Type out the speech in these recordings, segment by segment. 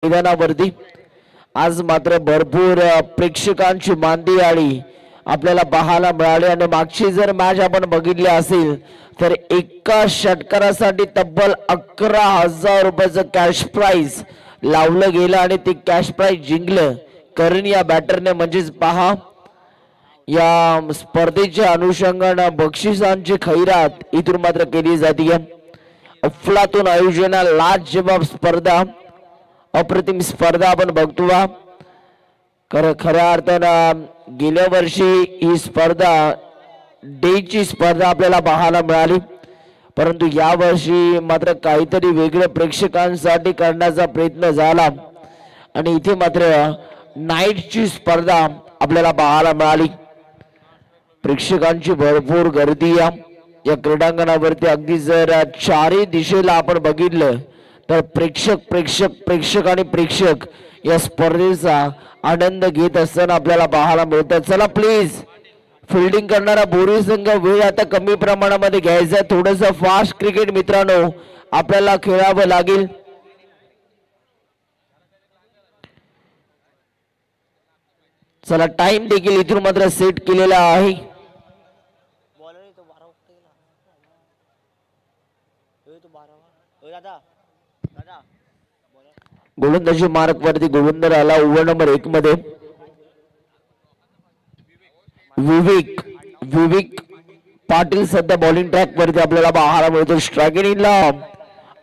मैदानावरती आज मात्र भरपूर प्रेक्षकांची मांदियाळी आपल्याला पाहायला मिळाली आणि मागची जर मॅच आपण बघितली असेल तर एका षटकारासाठी तब्बल 11,000 रुपयाचं कॅश प्राइज लावलं गेलं आणि ते कॅश प्राइज जिंकलं करण या बॅटरने. म्हणजेच पहा या स्पर्धेच्या अनुषंगाने बक्षिसांची खैरात इथून मात्र केली जाते. अफलातून आयोजन लाजवाब स्पर्धा अप्रतिम स्पर्धा आपण बघतो. खऱ्या अर्थानं गेल्या वर्षी ही स्पर्धा डेची स्पर्धा आपल्याला पाहायला मिळाली परंतु या वर्षी मात्र काहीतरी वेगळं प्रेक्षकांसाठी करण्याचा प्रयत्न झाला आणि इथे मात्र नाईटची स्पर्धा आपल्याला पाहायला मिळाली. प्रेक्षकांची भरपूर गर्दी या क्रीडांगणावरती. अगदी जर चारही दिशेला आपण बघितलं तर प्रेक्षक आणि प्रेक्षक या स्पर्धेचा आनंद घेत असताना आपल्याला पाहायला मिळतात. चला प्लीज फिल्डिंग करणारा बोरी संघ वेळ आता कमी प्रमाणामध्ये घ्यायचा. थोडस फास्ट क्रिकेट मित्रांनो आपल्याला खेळावं लागेल. चला टाइम देखील इथून मात्र सेट केलेला आहे. गोलंदाजी मार्क वरती गोविंदर आला. ओव्हर नंबर 1 मध्ये विवेक पाटील सध्या बॉलिंग ट्रॅक वरती आपल्याला पाहायला मिळतो. स्ट्रायकिंगला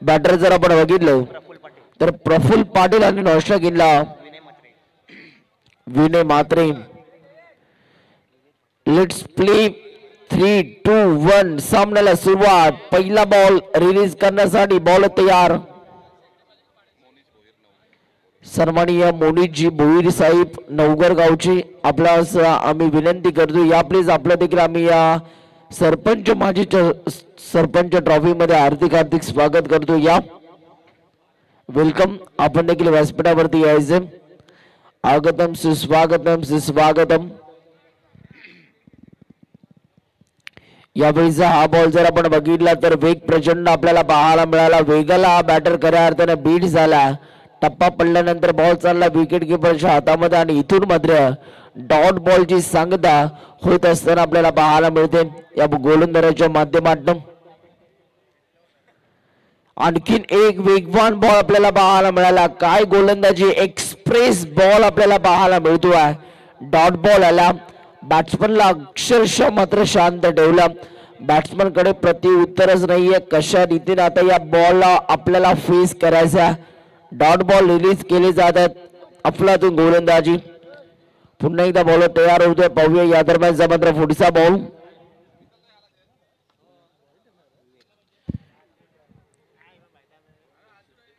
बॅटर जर आपण बघितलं तर प्रफुल्ल पाटील आणि नॉन स्ट्रायकिंगला विनय म्हात्रे. लेट्स प्ले 3-2-1 सामन्याला सुरुवात. पहिला बॉल रिलीज करण्यासाठी बॉल तयार. सन्माननीय मोनितजी भोईर साहेब नवगर गावचे आपल्यास आम्ही विनंती करतो या प्लीज आपलं देखील आम्ही या सरपंच माजी सरपंच ट्रॉफी मध्ये हार्दिक स्वागत करतो. या वेलकम. आपण देखील व्यासपीठावरती यायचे. आगतम सुस्वागतम. यावेळीचा हा बॉल जर आपण बघितला तर वेग प्रचंड आपल्याला पाहायला मिळाला. वेगाला हा बॅटर खऱ्या अर्थाने बीट झाला. टप्पा पडल्यानंतर बॉल चालला विकेट किपरच्या हातामध्ये आणि इथून मात्र डॉट बॉलची सांगता होत असताना आपल्याला पाहायला मिळते या गोलंदाजाच्या माध्यमातून. आणखीन एक वेगवान बॉल आपल्याला पाहायला मिळाला. काय गोलंदाजी एक्सप्रेस बॉल आपल्याला पाहायला मिळतो आहे. डॉट बॉल आला. बॅट्समनला अक्षरशः मात्र शांत ठेवला. बॅट्समन कडे प्रत्युत्तरच नाहीये. कशा रीतीने आता या बॉलला आपल्याला फेस करायचा. डॉट बॉल रिलीज केले जातात. अफलातून गोलंदाजी. पुन्हा एकदा बॉल तयार होतोय. पाहूया या दरम्यानचा मात्र पुढचा बॉल.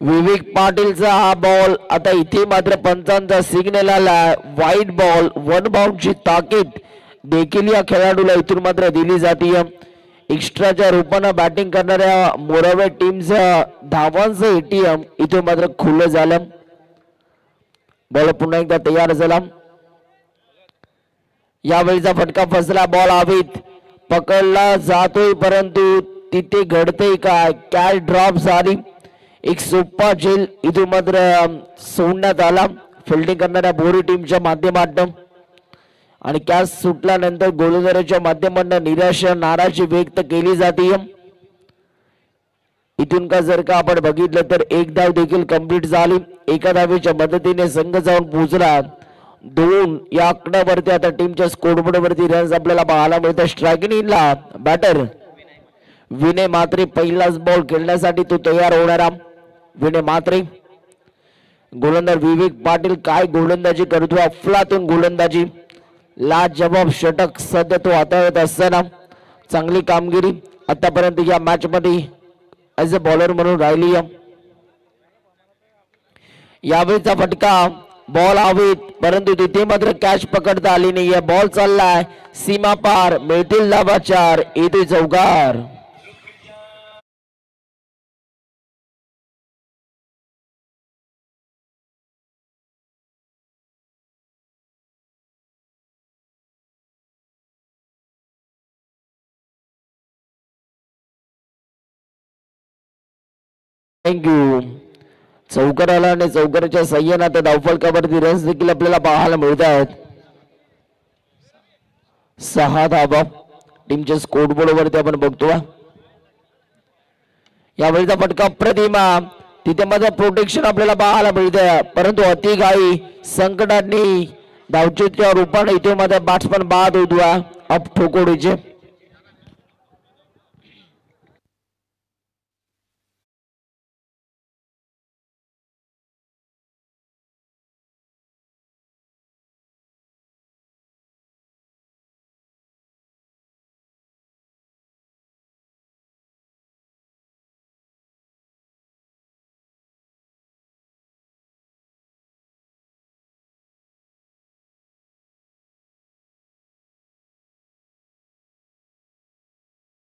विवेक पाटीलचा हा बॉल. आता इथे मात्र पंचांचा सिग्नल आला. वाईट बॉल. 1 बाउंडची ताकीद देखील या खेळाडूला इथून मात्र दिली जाते. एक्स्ट्राच्या रूपाने बॅटिंग करणाऱ्या मोरावे टीमचं धावांचं एटीएम इथून मात्र खुलं झालं. बॉल पुन्हा एकदा तयार झाला. यावेळीचा फटका फसला. बॉल हवेत पकडला जातोय परंतु तिथे घडतंय काय. कॅच ड्रॉप झाली. एक सोपा झेल इथून मात्र सोडण्यात आला फिल्डिंग करणाऱ्या बोरी टीमच्या माध्यमातून आणि कॅच सुटल्यानंतर गोलंदाजाच्या माध्यमातून निराशा नाराजी व्यक्त केली जाते. इथून का जर का आपण बघितलं तर एक धाव देखील कंप्लीट झाली. एका धावेच्या मदतीने संघ जाऊन पोहोचला 2 या आकड्यावरती. आता टीमच्या स्कोरबोर्ड वरती रन्स आपल्याला पाहायला मिळतात. स्ट्रायकिंगला बॅटर विनय म्हात्रे. पहिलाच बॉल खेळण्यासाठी तो तयार होणारा विनय म्हात्रे. गोलंदाज विवेक पाटील काय गोलंदाजी करतो. अफलातून गोलंदाजी. लाजवाब षटक सध्या तो हाताळत असताना चांगली कामगिरी आतापर्यंत या मॅच मध्ये ऍज अ बॉलर म्हणून राहिली. यावेळीचा फटका. बॉल हवेत परंतु तिथे मात्र कॅच पकडता आली नाहीये. बॉल चाललाय सीमा पार. मिळतील धावा 4. येथे चौकार. थँक्यू. चौकार आला आणि चौकाराच्या साह्याने आता धावफलकावरती रन्स देखील आपल्याला पाहायला मिळत आहेत. 6 धावा टीमच्या स्कोर बोर्ड वरती आपण बघतो. यावेळीचा फटका प्रतिमा तिथे माझं प्रोटेक्शन आपल्याला पाहायला मिळतंय, परंतु अतिघाई संकटाने धावचीच्या रूपाने इथे माझा बॅट्समन बाद होतो अप ठोकोडीचे.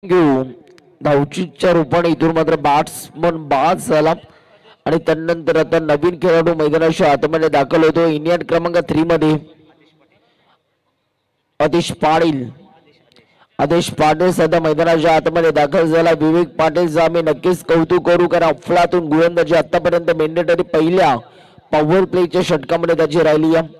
घेऊन धावचीच्या रूपाने इथून मात्र बॅट्समन बाद झाला आणि त्यानंतर आता नवीन खेळाडू मैदानाच्या आतमध्ये दाखल होतो. इंडियन क्रमांक 3 मध्ये आदेश पाटील सध्या मैदानाच्या आतमध्ये दाखल झाला. विवेक पाटीलचं आम्ही नक्कीच कौतुक करू, कारण अफलातून गोलंदाजी आतापर्यंत मेंडेटरी पहिल्या पॉवर प्लेच्या षटकामध्ये त्याची राहिली आहे.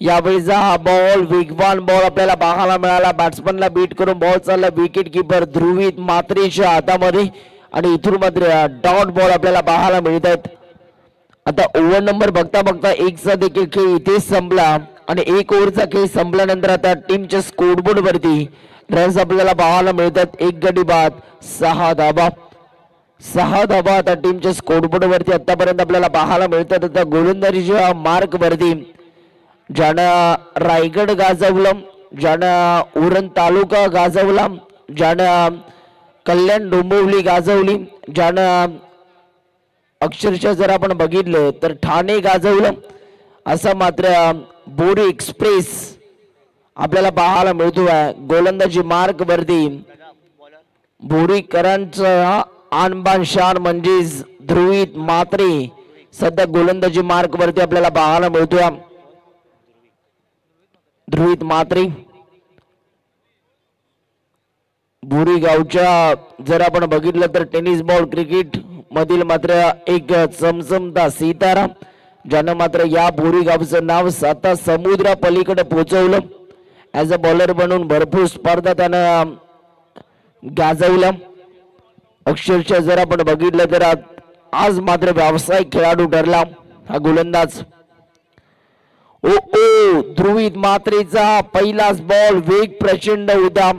यावेळीचा हा बॉल वेगवान बॉल आपल्याला पाहायला मिळाला. बॅट्समनला बीट करून बॉल चालला विकेट किपर ध्रुवीत मात्रेच्या हातामध्ये आणि इथून मात्र डॉट बॉल आपल्याला पाहायला मिळत आहेत. आता ओव्हर नंबर बघता बघता 1चा देखील खेळ इथेच संपला आणि 1 ओव्हरचा खेळ संपल्यानंतर आता टीमच्या स्कोरबोर्ड वरती रन्स आपल्याला पाहायला मिळतात. 1 गडी बाद 6 धावा. 6 धावा आता टीमच्या स्कोरबोर्ड वरती आतापर्यंत आपल्याला पाहायला मिळतात. आता गोलंदाजीच्या मार्क वरती ज्यानं रायगड गाजवलं, ज्यानं उरण तालुका गाजवला, ज्यानं कल्याण डोंबिवली गाजवली, ज्यानं अक्षरशः जर आपण बघितलं तर ठाणे गाजवलं, असं मात्र बोरी एक्सप्रेस आपल्याला पाहायला मिळतोय. गोलंदाजी मार्क वरती बोरीकरांचा आणबान शान म्हणजेच ध्रुवीत मात्रे सध्या गोलंदाजी मार्क वरती आपल्याला पाहायला मिळतोय. ध्रुवीत मात्रे बोरी गावच्या जर आपण बघितलं तर टेनिस बॉल क्रिकेट मधील मात्र एक चमचमता सितारा, ज्यानं मात्र या बोरी गावचं नाव 7 समुद्रा पलीकडे पोहोचवलं. ऍज अ बॉलर बनून भरपूर स्पर्धा त्यानं गाजवल्या. अक्षरशः जर आपण बघितलं तर आज मात्र व्यावसायिक खेळाडू ठरला हा गोलंदाज. ओ ध्रुवीत मात्रेचा पहिलाच बॉल वेग प्रचंड होता,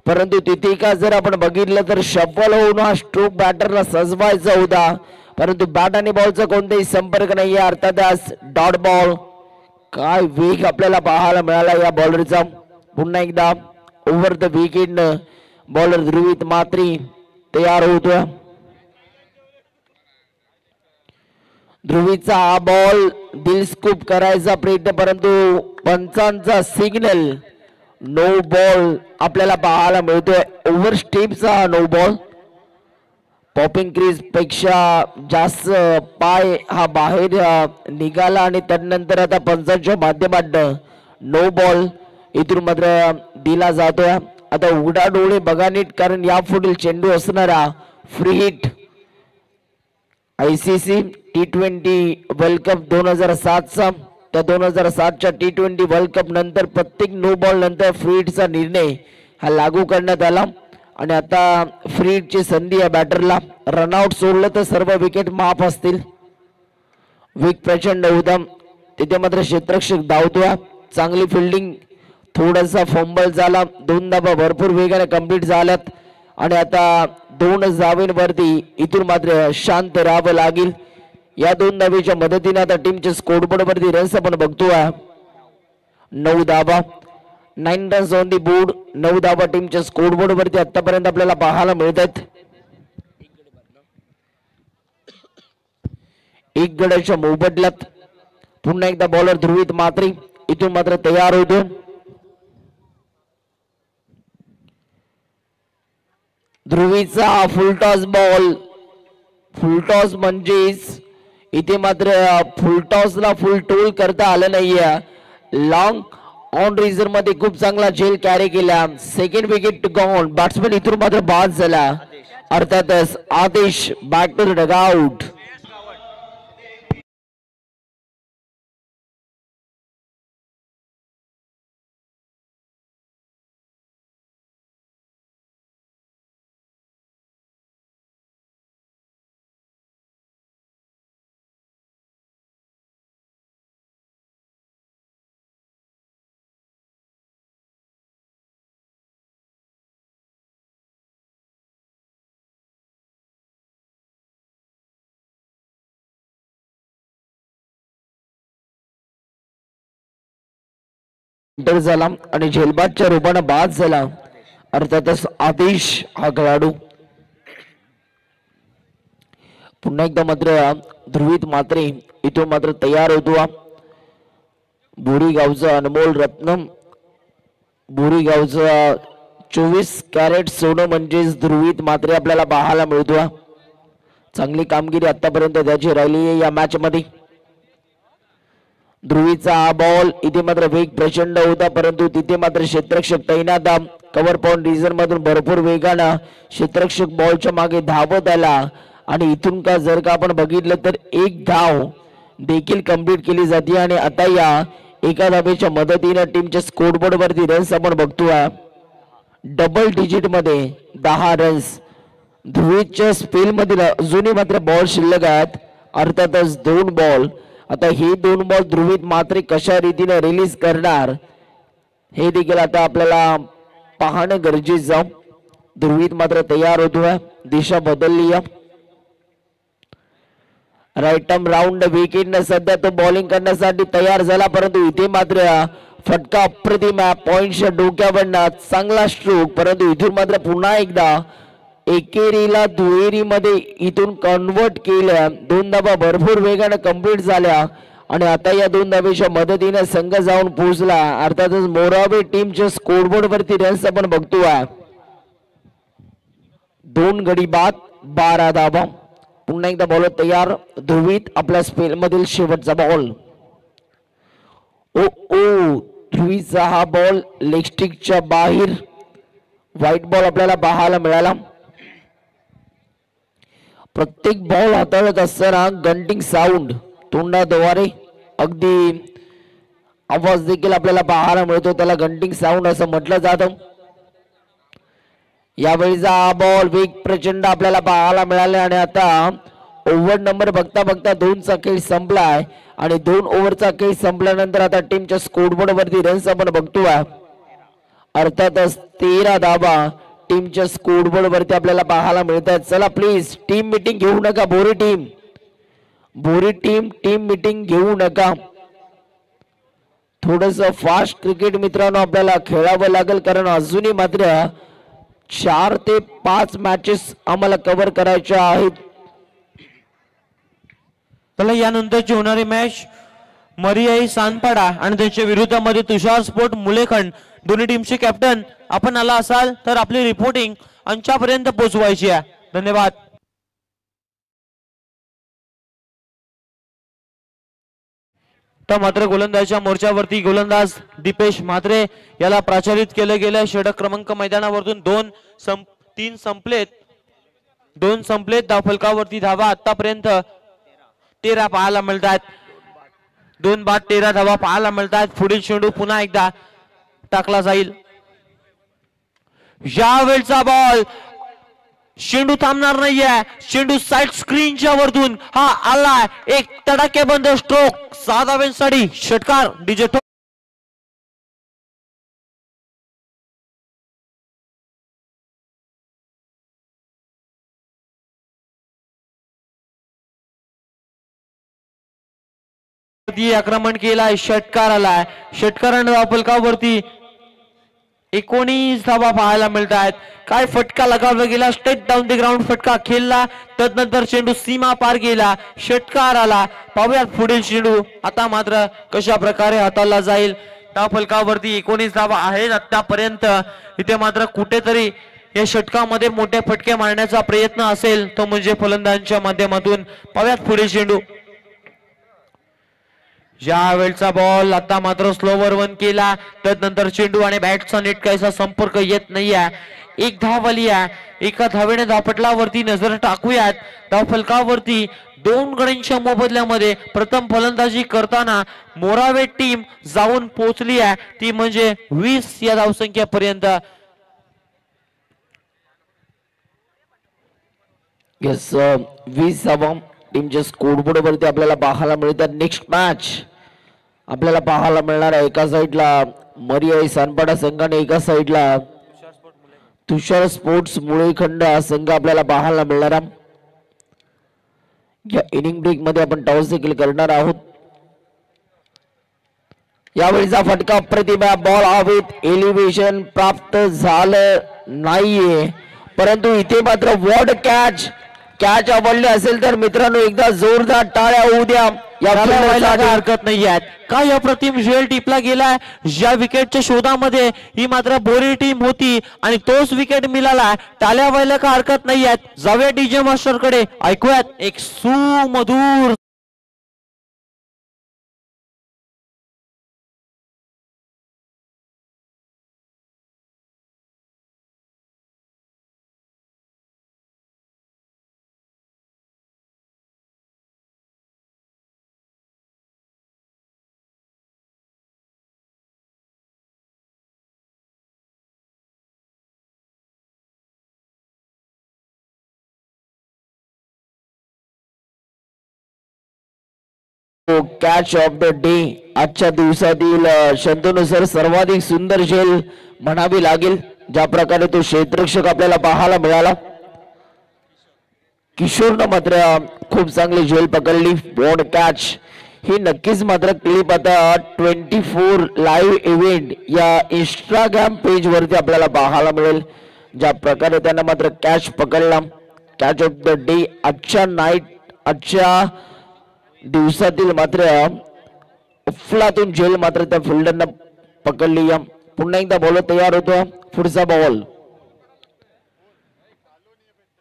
परंतु तिथे का जर आपण बघितलं तर शफल होऊन हा स्ट्रोक बॅटरला सजवायचा होता, परंतु बॅट आणि बॉलचा कोणताही संपर्क नाहीये. अर्थातच डॉट बॉल. काय वेग आपल्याला पाहायला मिळाला या बॉलरचा. पुन्हा एकदा ओव्हर द विकेट बॉलर ध्रुवीत मात्री तयार होतोय. ध्रुवीचा हा बॉल दिलस्कूप करायचा प्रयत्न, परंतु पंचांचा सिग्नल नो बॉल आपल्याला पाहायला मिळतोय. ओव्हर स्टेपचा हा नो बॉल. पॉपिंग क्रीज पेक्षा जास्त पाय हा बाहेर निघाला आणि त्यानंतर आता पंचांच्या माध्यमातून नो बॉल इथून मात्र दिला जातोय. आता उघडा डोळे बघा नीट, कारण या पुढील चेंडू असणारा free hit ICC T20 world cup 2007चा, त्या 2007च्या T20 वर्ल्ड कप नंतर प्रत्येक नो बॉल नंतर फ्री हिटचा निर्णय हा लागू करण्यात आला आणि आता फ्री हिटची संधी या बॅटरला. रनआउट सोडलं तर सर्व विकेट माफ असतील. वेग प्रचंड होता तिथे मात्र क्षेत्ररक्षक धावतोय. चांगली फिल्डिंग, थोडासा फंबल झाला, 2 धावा भरपूर वेगाने कंप्लीट झाल्यात आणि आता 2 धावांवरती इथून मात्र शांत राहावं लागेल. या 2 धावेच्या मदतीने आता टीमच्या स्कोरबोर्ड वरती रन्स आपण बघतोय. 9 धावा, 9 रन्स ऑन दी बोर्ड. 9 धावा टीमच्या स्कोरबोर्ड वरती आतापर्यंत आपल्याला पाहायला मिळतात. 1 गडाच्या मोबदल्यात पुन्हा एकदा बॉलर ध्रुवीत मात्री इथून मात्र तयार होतो. ध्रुवीचा फुलटॉस बॉल. फुलटॉस म्हणजेच इथे मात्र फुलटॉसला फुल टोल करता आलं नाहीये. लॉंग ऑन रिझर मध्ये खूप चांगला झेल कॅरी केला. Second wicket gone. बॅट्समॅन इथून मात्र बाद झाला. अर्थातच Adesh back to the dugout. Enter झाला आणि झेलबादच्या रूपानं बाद झाला. अर्थातच आदेश हा खेळाडू पुन्हा एकदा मात्र ध्रुवीत मात्रे इथून मात्र तयार होतो. बोरी गावचा अनमोल रत्नम, बोरी गावचा 24 कॅरेट सोनं म्हणजेच ध्रुवीत मात्रे आपल्याला पाहायला मिळतो. चांगली कामगिरी आतापर्यंत त्याची राहिली आहे या मॅच मध्ये. ध्रुवीचा हा बॉल इथे मात्र वेग प्रचंड होता, परंतु तिथे मात्र क्षेत्ररक्षक तैनात. कव्हर पॉइंट रिजन मधून भरपूर वेगानं क्षेत्ररक्षक बॉलच्या मागे धावत आला आणि इथून का जर का आपण बघितलं तर एक धाव देखील कंप्लीट केली जाते. आणि आता या एका धावेच्या मदतीने टीमच्या स्कोरबोर्ड वरती रन्स आपण बघतोय डबल डिजिट मध्ये 10 रन्स. ध्रुवीच्या स्पेल मधील अजूनही मात्र बॉल शिल्लक आहेत. अर्थातच 2 बॉल. आता हे 2 बॉल ध्रुवीत मात्र कशा रीतीने रिलीज करणार हे देखील आता आपल्याला पाहणं गरजेचं. ध्रुवीत मात्र तयार होतोय, दिशा बदलली. राईट आर्म राऊंड विकेट सध्या तो बॉलिंग करण्यासाठी तयार झाला, परंतु इथे मात्र फटका अप्रतिम पॉइंटच्या डोक्यावरनं चांगला स्ट्रोक. परंतु इथून मात्र पुन्हा एकदा एकेरीला दुहेरी मध्ये इथून कन्वर्ट केल्या. 2 धावा भरपूर वेगाने कंप्लीट झाल्या आणि आता या 2 धावेच्या मदतीने संघ जाऊन पोहोचला. अर्थातच मोरावे टीमच्या स्कोरबोर्ड वरती रन्स आपण बघतोय 2 गडी बाद 12 धावा. पुन्हा एकदा बॉलर तयार. ध्रुवीत आपल्या स्पेल मधील शेवटचा बॉल. ध्रुवीचा हा बॉल लेग स्टिकच्या बाहेर व्हाईट बॉल आपल्याला पाहायला मिळाला. प्रत्येक बॉल हाताळत असताना गंटिंग साऊंड तोंडाद्वारे अगदी आवाज देखील आपल्याला पाहायला मिळतो, त्याला गंटिंग साऊंड असं म्हटलं जातं. यावेळीचा हा बॉल वेग प्रचंड आपल्याला पाहायला मिळाला आणि आता ओव्हर नंबर बघता बघता 2चा खेळ संपलाय आणि 2 ओव्हरचा खेळ संपल्यानंतर आता टीमच्या स्कोरबोर्ड वरती रन्स आपण बघतोय. अर्थातच 13 धावा टीमच्या स्कोरबोर्ड वरती आपल्याला पाहायला मिळतात. चला प्लीज टीम मीटिंग घेऊ नका. बोरी टीम टीम मीटिंग घेऊ नका. थोडस फास्ट क्रिकेट मित्रांनो आपल्याला खेळावं लागेल, कारण अजूनही मात्र 4 ते 5 मॅचेस आम्हाला कव्हर करायच्या आहेत. चला यानंतरची होणारी मॅच मरियाई सानपाडा आणि त्यांच्या विरुद्धामध्ये तुषार स्पोर्ट मुलेखंड दोन्ही टीमचे कॅप्टन आपण आला असाल तर आपली रिपोर्टिंग आमच्यापर्यंत पोहोचवायची आहे. धन्यवाद. तर मात्र गोलंदाजच्या मोर्चावरती गोलंदाज दीपेश म्हात्रे याला प्राचारित केलं गेलं. षटक क्रमांक मैदानावरतून 3 संपलेत. 2 संपलेत. धावफलकावरती धावा आतापर्यंत 13 पाहायला मिळतात. 2 बाद 13 धावा पाहायला मिळतात. पुढील चेंडू पुन्हा एकदा टाकला जाईल. यावेळचा बॉल चेंडू थांबणार नाहीये. चेंडू साइड स्क्रीनच्या वरतून हा आला. एक तडाखेबंद स्ट्रोक 6 धावांसाठी षटकार डिजिटल आक्रमण केलाय. षटकार आलाय. षटकाराने धावफलकावरती 19 धावा पाहायला मिळतात. काय फटका लगावला गेला. स्ट्रेट डाऊन द ग्राउंड फटका खेळला. त्यानंतर चेंडू सीमा पार गेला. षटकार आला. पाहूयात पुढील चेंडू आता मात्र कशा प्रकारे हाताळला जाईल. धावफलकावरती 19 धावा आहेत आतापर्यंत. इथे मात्र कुठेतरी या षटकामध्ये मोठे फटके मारण्याचा प्रयत्न असेल तो म्हणजे फलंदाजांच्या माध्यमातून. पाहूयात पुढील चेंडू. यावेळचा बॉल आता मात्र स्लोवर वन केला. त्यानंतर चेंडू आणि बॅटचा नेट काहीसा संपर्क येत नाहीये. 1 धाव आली आहे. एका धावेने धावपटलावरती नजर टाकूयात. धावफलकावरती 2 गड्यांच्या मोबदल्यामध्ये प्रथम फलंदाजी करताना मोरावे टीम जाऊन पोहोचली आहे, ती म्हणजे 20 या धावसंख्येपर्यंत. यस 20 धावा टीमच्या स्कोरबोर्ड वरती आपल्याला पाहायला मिळतात. नेक्स्ट मॅच आपल्याला पाहायला मिळणार आहे. एका साइडला मरियाई सानपाडा संघाने, एका साइडला तुषार स्पोर्ट्स मुळेखंड हा संघ आपल्याला पाहायला मिळणार आहे. या इनिंग ब्रेक मध्ये आपण टॉस देखील करणार आहोत. यावेळीचा फटका प्रतिभा बॉल हवेत एलिव्हेशन प्राप्त झालं नाहीये, परंतु इथे मात्र वॉर्ड कॅच आवडले असेल तर मित्रांनो एकदा जोरदार टाळ्या होऊ द्या. या व्हायला हरकत नाही आहे. काय अप्रतिम झेल टिपला गेलाय ज्या विकेटच्या शोधामध्ये, ही मात्र बोरी टीम होती आणि तोच विकेट मिळाला. टाळ्या व्हायला का हरकत नाही आहेत. जाऊया डीजे मास्टर कडे, ऐकूयात एक सुमधुर कॅच ऑफ द डे आजच्या दिवसातील शंतनुसार सर्वाधिक सुंदर झेल म्हणावी लागेल. ज्या प्रकारे तो क्षेत्ररक्षक आपल्याला पाहायला मिळाला. किशोरनं मात्र खूप चांगली झेल पकडली. बॉर्ड कॅच ही नक्कीच मात्र क्लिप आता 24 लाईव्ह इव्हेंट या इंस्टाग्राम पेज वरती आपल्याला पाहायला मिळेल. ज्या प्रकारे त्यांना मात्र कॅच पकडला. कॅच ऑफ द डे आजच्या दिवसातील मात्र अफलातून झेल मात्र त्या फिल्डरनं पकडली. पुन्हा एकदा बॉल तयार होतो. पुढचा बॉल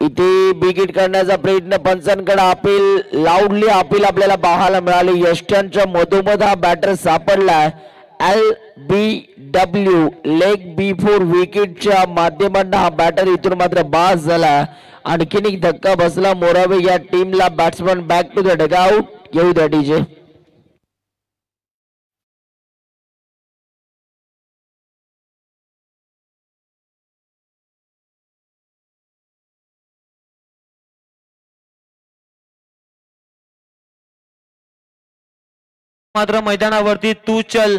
इथे बिगिट करण्याचा प्रयत्न पंचांकडे अपील लाऊडली अपील आपल्याला पाहायला मिळाले. यष्ट्यांच्या मधोमध हा बॅटर सापडलाय. LBW लेग बिफोर विकेटच्या माध्यमातून हा बॅटर इथून मात्र बास झाला. आणखीन एक धक्का बसला मोरावे या टीमला. Batsman back to the dugout. येऊ द्या डीजे. मात्र मैदानावरती तू चल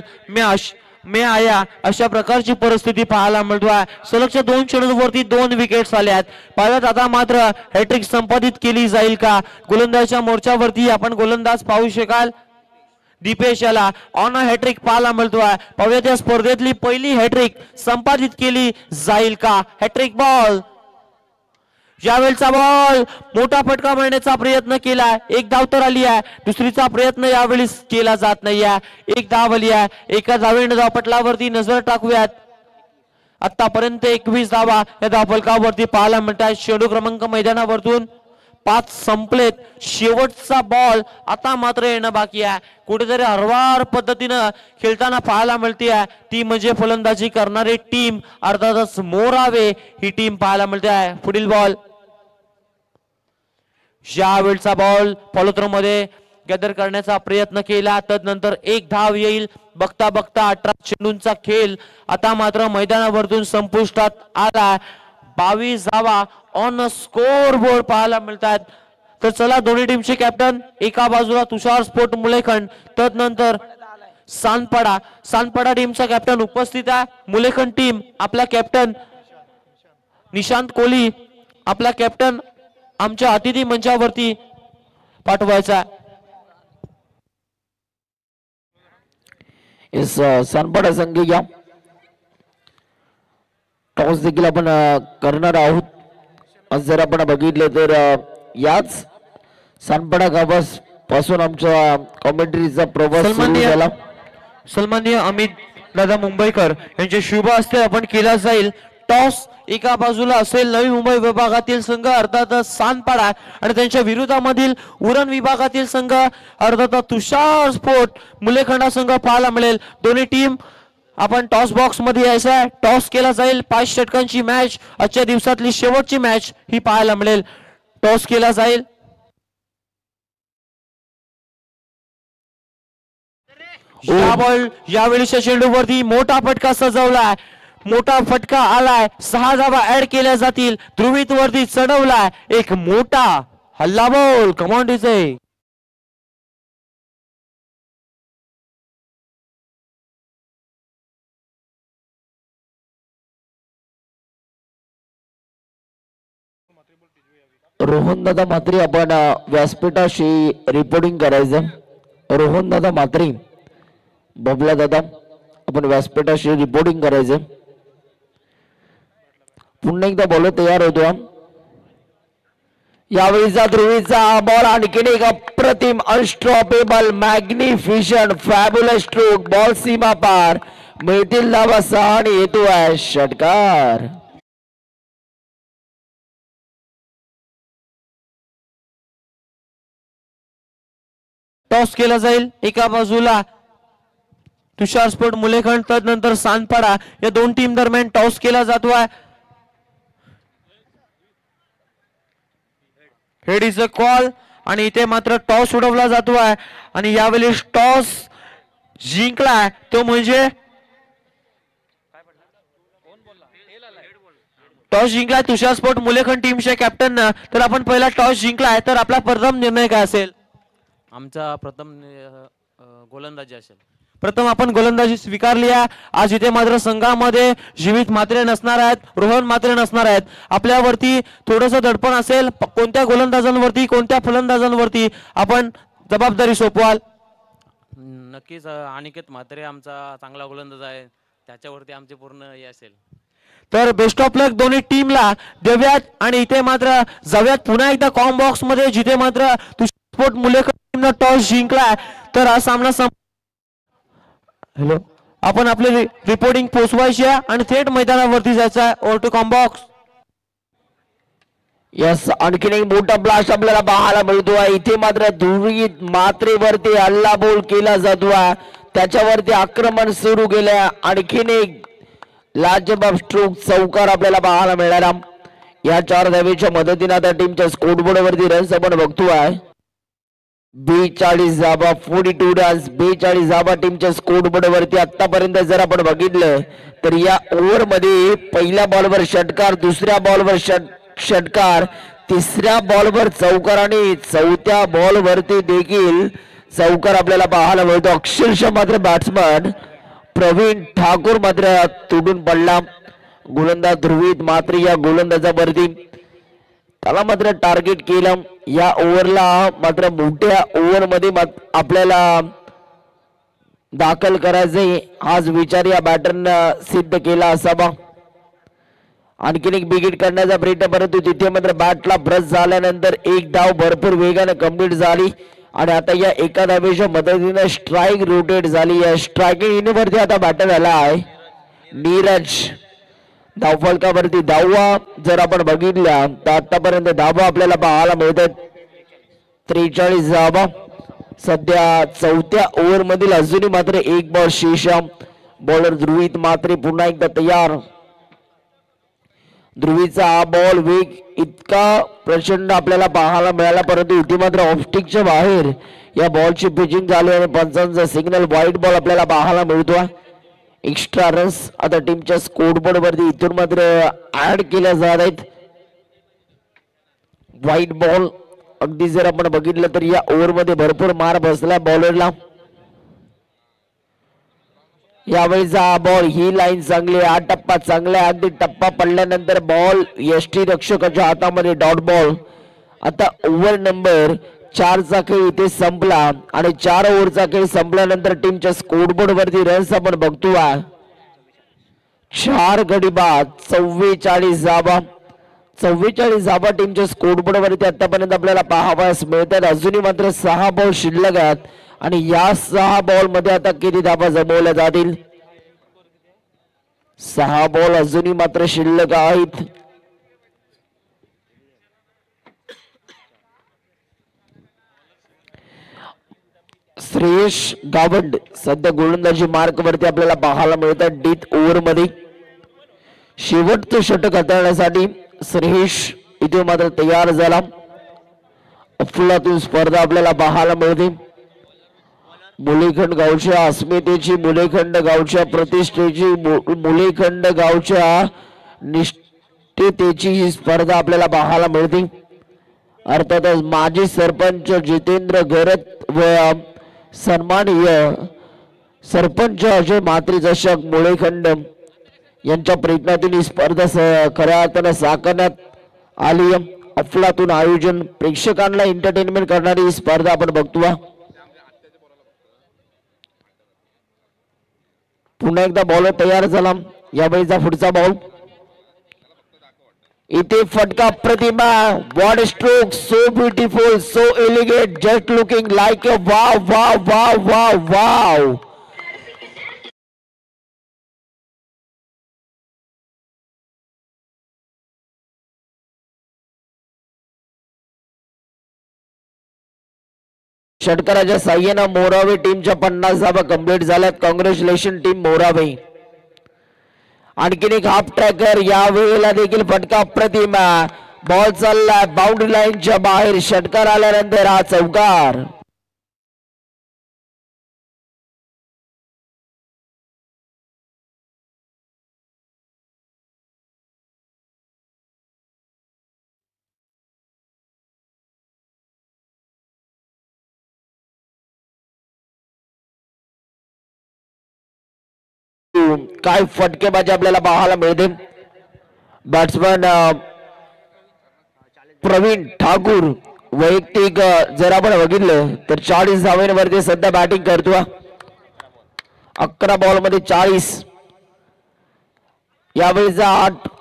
मी आया अशा प्रकारची परिस्थिती पाहायला मिळतोय. सलगच्या 2 षटकांवरती 2 विकेट्स आल्यात. पाहिलं आता मात्र हॅट्रिक संपादित केली जाईल का? गोलंदाजच्या मोर्चावरती आपण गोलंदाज पाहू शकाल. दीपेश याला ऑन हॅट्रिक पाहायला मिळतोय. पाहूया त्या स्पर्धेतली पहिली हॅट्रिक संपादित केली जाईल का? हॅट्रिक बॉल, यावेळचा बॉल मोठा फटका मारण्याचा प्रयत्न केला. एक धाव तर आली आहे. दुसरीचा प्रयत्न यावेळी केला जात नाहीये. एक धाव आली आहे. एका धावेने धावपटलावरती नजर टाकूयात. आतापर्यंत 21 धावा या धावफलकावरती पाहायला मिळतात. चेंडू क्रमांक मैदानावरतून 5 संपलेत. शेवटचा बॉल आता मात्र येणं बाकी आहे. कुठेतरी हरवार पद्धतीनं खेळताना पाहायला मिळते आहे. ती म्हणजे फलंदाजी करणारी टीम, अर्थातच मोरावे ही टीम पाहायला मिळते आहे. पुढील बॉल, यावेळचा बॉल फॉलोथ्रो मध्ये गॅदर करण्याचा प्रयत्न केला. तदनंतर एक धाव येईल. बघता बघता 18 चेंडूंचा खेळ आता मात्र मैदानावरतून संपुष्टात आला. 22 धावा ऑन स्कोर बोर्ड पाहायला मिळतात. तर चला दोन्ही टीमचे कॅप्टन, एका बाजूला तुषार स्पोर्ट मुलेखंड, तदनंतर सानपाडा टीमचा कॅप्टन उपस्थित आहे. मुलेखंड टीम आपला कॅप्टन निशांत कोहली आपला कॅप्टन आमच्या अतिथी मंचावरती पाठवायचा. सानपाडा संघ या टॉस देखील आपण करणार आहोत. आज जर आपण बघितले तर याच सानपाडा गावास पासून आमच्या कॉमेंट्रीचा प्रवास सुरू झाला. सन्माननीय अमित दादा मुंबईकर यांचे शुभ हस्ते आपण केला जाईल. टॉस एका बाजूला असेल नवी मुंबई विभागातील संघ अर्थात सानपाडा आणि त्यांच्या विरोधामधील उरण विभागातील संघ अर्थात तुषार स्पोर्ट मुलेखंडा संघ पाहायला मिळेल. दोन्ही टीम आपण टॉस बॉक्स मध्ये यायचं आहे. टॉस केला जाईल. 5 षटकांची मॅच, आजच्या दिवसातली शेवटची मॅच ही पाहायला मिळेल. टॉस केला जाईल. बॉल यावेळीच्या चेंडूवरती मोठा फटका सजवलाय. मोठा फटका आलाय. 6 धावा ऍड केल्या जातील. ध्रुवीत वरती चढवलाय. एक मोठा हल्ला बॉल. Command DJ. रोहन दादा म्हात्रे आपण व्यासपीठाशी रिपोर्टिंग करायचं. रोहन दादा म्हात्रे बबला दादा आपण व्यासपीठाशी रिपोर्टिंग करायचं. पुन्हा एकदा बॉल तयार होतो. यावेळीचा ध्रुवीचा बॉल आणखीन एक अप्रतिम अनस्टॉपेबल मॅग्निफिशन फॅब्युलस स्ट्रोक बॉल सीमा पार मिळतील धावा 6 आणि येतोय षटकार. टॉस केला जाईल. एका बाजूला तुषार स्पोर्ट मुलेखंड तदनंतर सानपाडा या दोन टीम दरम्यान टॉस केला जातोय. हेड इज अ कॉल आणि इथे मात्र टॉस उडवला जातोय आणि यावेळी टॉस जिंकलाय तो म्हणजे टॉस जिंकलाय तुषार स्पोर्ट मुलेखंड टीमच्या कॅप्टन. तर आपण पहिला टॉस जिंकलाय तर आपला प्रथम निर्णय काय असेल? आमचा प्रथम गोलंदाजी असेल. प्रथम आपण गोलंदाजी स्वीकारली आहे. आज इथे मात्र संघामध्ये जीवित मात्रे नसणार आहेत, रोहन मात्रे नसणार आहेत. आपल्यावरती थोडंसं दडपण असेल. कोणत्या गोलंदाजांवरती कोणत्या फलंदाजांवरती आपण जबाबदारी सोपवाल? नक्कीच अनिकेत म्हात्रे आमचा चांगला गोलंदाज आहे, त्याच्यावरती आमचे पूर्ण हे असेल. तर बेस्ट ऑफ लक दोन्ही टीमला देऊयात. आणि इथे मात्र जाऊयात पुन्हा एकदा कॉम बॉक्स मध्ये जिथे मात्र स्पोर्ट मुलेखंड टीमनं टॉस जिंकलाय. तर हा सामना हॅलो आपण आपली रिपोर्टिंग पोहोचवायची आहे आणि थेट मैदानावरती जायचं आहे. Over to comm box. Yes आणखीन एक मोठा ब्लास्ट आपल्याला पाहायला मिळतोय. इथे मात्र ध्रुवीत मात्रेवरती हल्ला बोल केला जातोय, त्याच्यावरती आक्रमण सुरू केलं. आणखीन एक लाजबाब स्ट्रोक चौकार आपल्याला पाहायला मिळणार. या 4 धावेच्या मदतीने आता टीमच्या स्कोरबोर्ड वरती रन्स आपण बघतोय. 42 धावा 42 रन्स 42 धावा टीमच्या स्कोरबोर्ड वरती आतापर्यंत जर आपण बघितलं तर या ओव्हर मध्ये पहिल्या बॉलवर षटकार, दुसऱ्या बॉलवर षटकार, तिसऱ्या बॉलवर चौकार आणि चौथ्या बॉल वरती देखील चौकार आपल्याला पाहायला मिळतो. अक्षरशः मात्र बॅट्समन प्रवीण ठाकूर मात्र तुडून पडला. गोलंदाज ध्रुवीत मात्र या गोलंदाजावरती त्याला मात्र टार्गेट केलं. या ओव्हरला मात्र मोठ्या ओव्हर मध्ये आपल्याला दाखल करायचे हाच विचार या बॅटरनं सिद्ध केला असावा. आणखीन एक विकेट काढण्याचा प्रयत्न, परंतु तिथे मात्र बॅटला ब्रश झाल्यानंतर एक धाव भरपूर वेगाने कंप्लीट झाली आणि आता या एका धावेच्या मदतीने स्ट्राईक रोटेट झाली. या स्ट्रायकिंग इनिंगवरती आता बॅटर आला आहे नीरज. धावफलकावरती धावा जर आपण बघितल्या तर आतापर्यंत धावा आपल्याला पाहायला मिळतात 43 धावा. सध्या चौथ्या ओव्हर मधील अजूनही मात्र एक बॉल शेष. बॉलर ध्रुवीत मात्रे पुन्हा एकदा तयार. ध्रुवीचा हा बॉल वेग इतका प्रचंड आपल्याला पाहायला मिळाला, परंतु इथे मात्र ऑफस्टिकच्या बाहेर या बॉलची पिचिंग झाली आणि पंचांचा सिग्नल व्हाईट बॉल आपल्याला पाहायला मिळतोय. एक्स्ट्रा रन्स आता टीमच्या स्कोरबोर्ड वरती इथून मात्र ऍड केल्या जात आहेत. व्हाईट बॉल अगदी जर आपण बघितलं तर या ओव्हर मध्ये भरपूर मार बसला बॉलरला. यावेळीचा हा बॉल ही लाईन चांगली, हा टप्पा चांगला आहे. अगदी टप्पा पडल्यानंतर बॉल यष्टी रक्षकाच्या हातामध्ये डॉट बॉल. आता ओव्हर नंबर 4 चा खेळ इथे संपला आणि 4 ओव्हरचा खेळ संपल्यानंतर टीमच्या स्कोरबोर्ड वरती रन्स आपण बघतोय 4 गडी बाद 44 धावा. 44 धावा टीमच्या स्कोरबोर्ड वरती आतापर्यंत आपल्याला पाहावयास मिळतात. अजूनही मात्र 6 बॉल शिल्लक आहेत आणि या 6 बॉल मध्ये आता किती धावा जमवल्या जातील? 6 बॉल अजूनही मात्र शिल्लक आहेत. श्रेयश गावंड सध्या गोलंदाजी मार्क वरती आपल्याला पाहायला मिळतात. डीथ ओव्हर मध्ये शेवटचं षटक हाताळण्यासाठी श्रेयश इथे मात्र तयार झाला. अफलातून स्पर्धा आपल्याला पाहायला मिळते. मुलेखंड गावच्या अस्मितेची, मुलेखंड गावच्या प्रतिष्ठेची, मुलेखंड गावच्या निष्ठेची ही स्पर्धा आपल्याला पाहायला मिळते. अर्थातच माजी सरपंच जितेंद्र घरत व सन्माननीय सरपंच अजय म्हात्रे चषक मुलेखंड यांच्या प्रयत्नातून ही स्पर्धा खऱ्या अर्थानं साकारण्यात आली. अफलातून आयोजन, प्रेक्षकांना एंटरटेनमेंट करणारी ही स्पर्धा आपण बघतो. पुन्हा एकदा बॉलर तयार झाला. यावेळीचा पुढचा बॉल इथे फटका प्रतिमा. What stroke, so beautiful, so elegant, just looking like a wow wow wow wow wow. षटकाराच्या साह्यानं मोरावे टीमच्या 50 धावा कंप्लीट झाल्यात. Congratulation team Morave. आणखीन एक हाफ ट्रॅकर. या वेळेला देखील फटका प्रतिमा. बॉल चालला बाउंड्री लाईनच्या बाहेर. षटकार आल्यानंतर हा चौकार. काय फटकेबाजी आपल्याला पाहायला मिळते. बॅट्समन प्रवीण ठाकूर वैयक्तिक जर आपण बघितलं तर 40 धावांवरती सध्या बॅटिंग करतोय. 11 बॉल मध्ये 40. यावेळीचा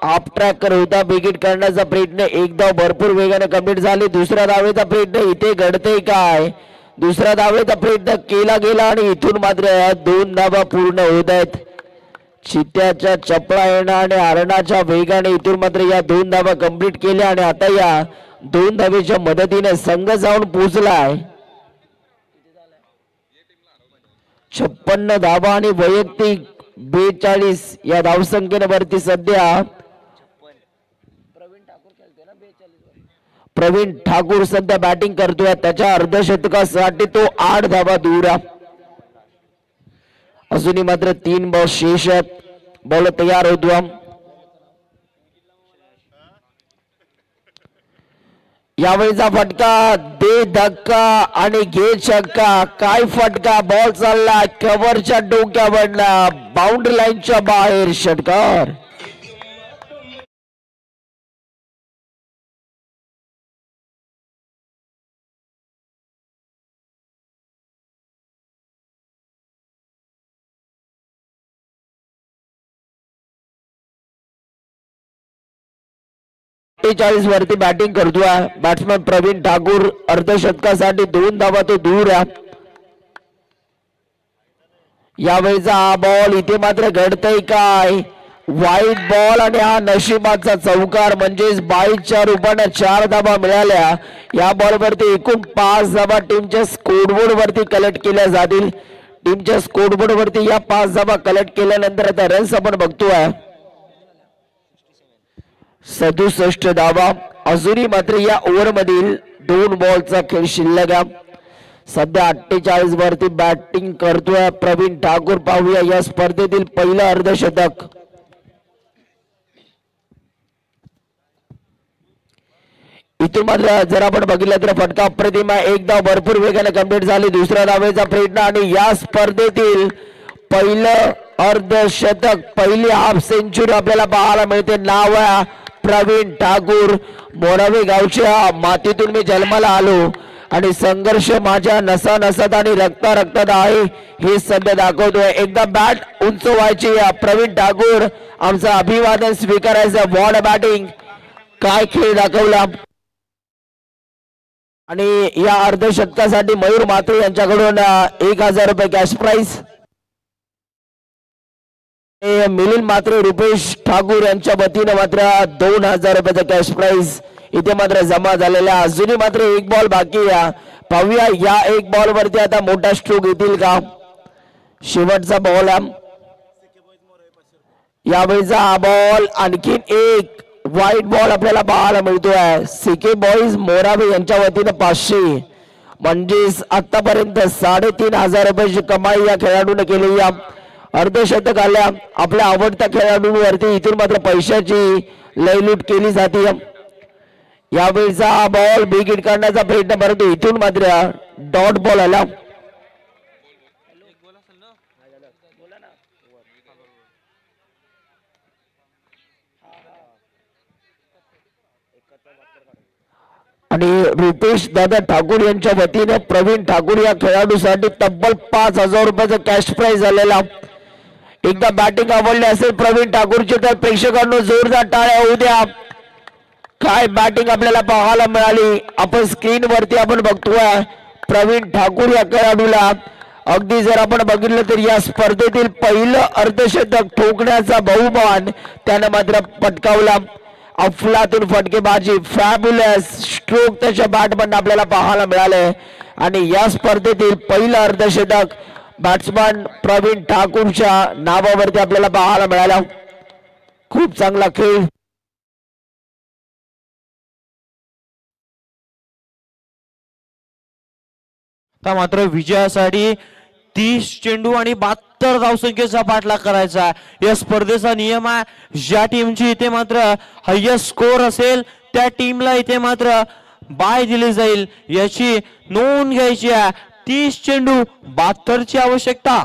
हाफ ट्रॅकर होता. विकेट करण्याचा प्रयत्न, एक धाव भरपूर वेगाने कंप्लीट झाली. दुसऱ्या धावेचा प्रयत्न इथे घडते काय. दुसऱ्या धावेचा प्रयत्न केला गेला आणि इथून मात्र 2 धावा पूर्ण होत आहेत. चित्त्याच्या चपळा येणं आणि हरणाच्या वेगाने इथून मात्र या 2 धावा कंप्लीट केल्या आणि आता या 2 धावेच्या मदतीने संघ जाऊन पोहोचलाय 56 धावा आणि वैयक्तिक 42 या धावसंख्येवरती सध्या प्रवीण ठाकूर सध्या बॅटिंग करतोय. त्याच्या अर्धशतकासाठी तो 8 धावा दूर आहे. अजूनही मात्र 3 बॉल शेष आहेत. बॉल तयार होतो. यावेळीचा फटका, दे धक्का आणि घे छक्का. काय फटका. बॉल चालला कव्हरच्या डोक्यावरला बाउंड्री लाईनच्या बाहेर. षटकार. वरती बॅटिंग करतोय बॅट्समन प्रवीण ठाकूर. अर्धशतकासाठी 2 धावा तो दूर आहे. यावेळीचा हा बॉल इथे मात्र घडतंय काय. वाईट बॉल आणि हा नशिबाचा चौकार. म्हणजेच 22च्या रूपाने 4 धावा मिळाल्या. या बॉल वरती एकूण 5 धावा टीमच्या स्कोरबोर्ड वरती कलेक्ट केल्या जातील. टीमच्या स्कोरबोर्ड वरती या 5 धावा कलेक्ट केल्यानंतर आता रन्स आपण बघतोय 67 धावा. अजूनही मात्र या ओव्हर मधील 2 बॉलचा खेळ शिल्लक आहे. सध्या 48 वरती बॅटिंग करतोय प्रवीण ठाकूर. पाहूया या स्पर्धेतील पहिलं अर्धशतक. इथून मात्र जर आपण बघितलं तर फटका प्रतिमा. 1 धाव भरपूर वेगाने कंप्लीट झाली. दुसऱ्या धावेचा प्रयत्न आणि या स्पर्धेतील पहिलं अर्धशतक, पहिली हाफ सेंचुरी आपल्याला पाहायला मिळते. नाव आहे प्रवीण ठाकूर. मोरावे गावच्या मातीतून मी जन्माला आलो आणि संघर्ष माझ्या नसा नसात आणि रक्ता रक्तात आहे हे सध्या दाखवतोय. एकदा बॅट उंच व्हायची. प्रवीण ठाकूर आमचं अभिवादन स्वीकारायचं. Ward batting. काय खेळ दाखवला. आणि या अर्धशतकासाठी मयूर मात्रे यांच्याकडून 1000 रुपये कॅश प्राइज. मिलिंद मात्र रुपेश ठाकूर यांच्या वतीने मात्र 2000 रुपयाचा कॅश प्राइज इथे मात्र जमा झालेला. अजूनही मात्र 1 बॉल बाकी आहे. पाहूया या 1 बॉल वरती आता मोठा स्ट्रोक येतील का. शेवटचा बॉल आहे. यावेळीचा हा बॉल आणखीन एक वाईट बॉल आपल्याला पाहायला मिळतोय. सीके बॉईज मोरावे यांच्या वतीने 500 म्हणजेच आतापर्यंत 3500 रुपयाची कमाई या खेळाडूने केली. या अर्धशतक आल्या आपल्या आवडत्या खेळाडूंवरती इथून मात्र पैशाची लयलूट केली जाते. यावेळीचा हा बॉल बिग करण्याचा प्रयत्न परंतु इथून मात्र डॉट बॉल आला. आणि रुपेश दादा ठाकूर यांच्या वतीने प्रवीण ठाकूर या खेळाडूसाठी तब्बल 5000 रुपयाचा कॅश प्राइज झालेला. एकदा बॅटिंग आवडली असेल प्रवीण ठाकूरची तर प्रेक्षकांनो जोरदार टाळ्या होऊ द्या. काय बॅटिंग आपल्याला पाहायला मिळाली. आपण स्क्रीन वरती आपण बघतोय प्रवीण ठाकूर या खेळाडूला अगदी जर आपण बघितलं तर या स्पर्धेतील पहिलं अर्धशतक ठोकण्याचा बहुमान त्यानं मात्र पटकावला. अफलातून फटकेबाजी फॅब्युलस स्ट्रोक त्याच्या बॅटमधून आपल्याला पाहायला मिळाले आणि या स्पर्धेतील पहिलं अर्धशतक बॅट्समन प्रवीण ठाकूरच्या नावावरती आपल्याला पाहायला मिळाला. खूप चांगला खेळ. मात्र विजयासाठी 30 चेंडू आणि 72 धावसंख्येचा पाठलाग करायचा. या स्पर्धेचा नियम आहे ज्या टीमची इथे मात्र हायेस्ट स्कोर असेल त्या टीमला इथे मात्र बाय दिली जाईल. याची नोंद घ्यायची आहे. 30 चेंडू 72 ची आवश्यकता.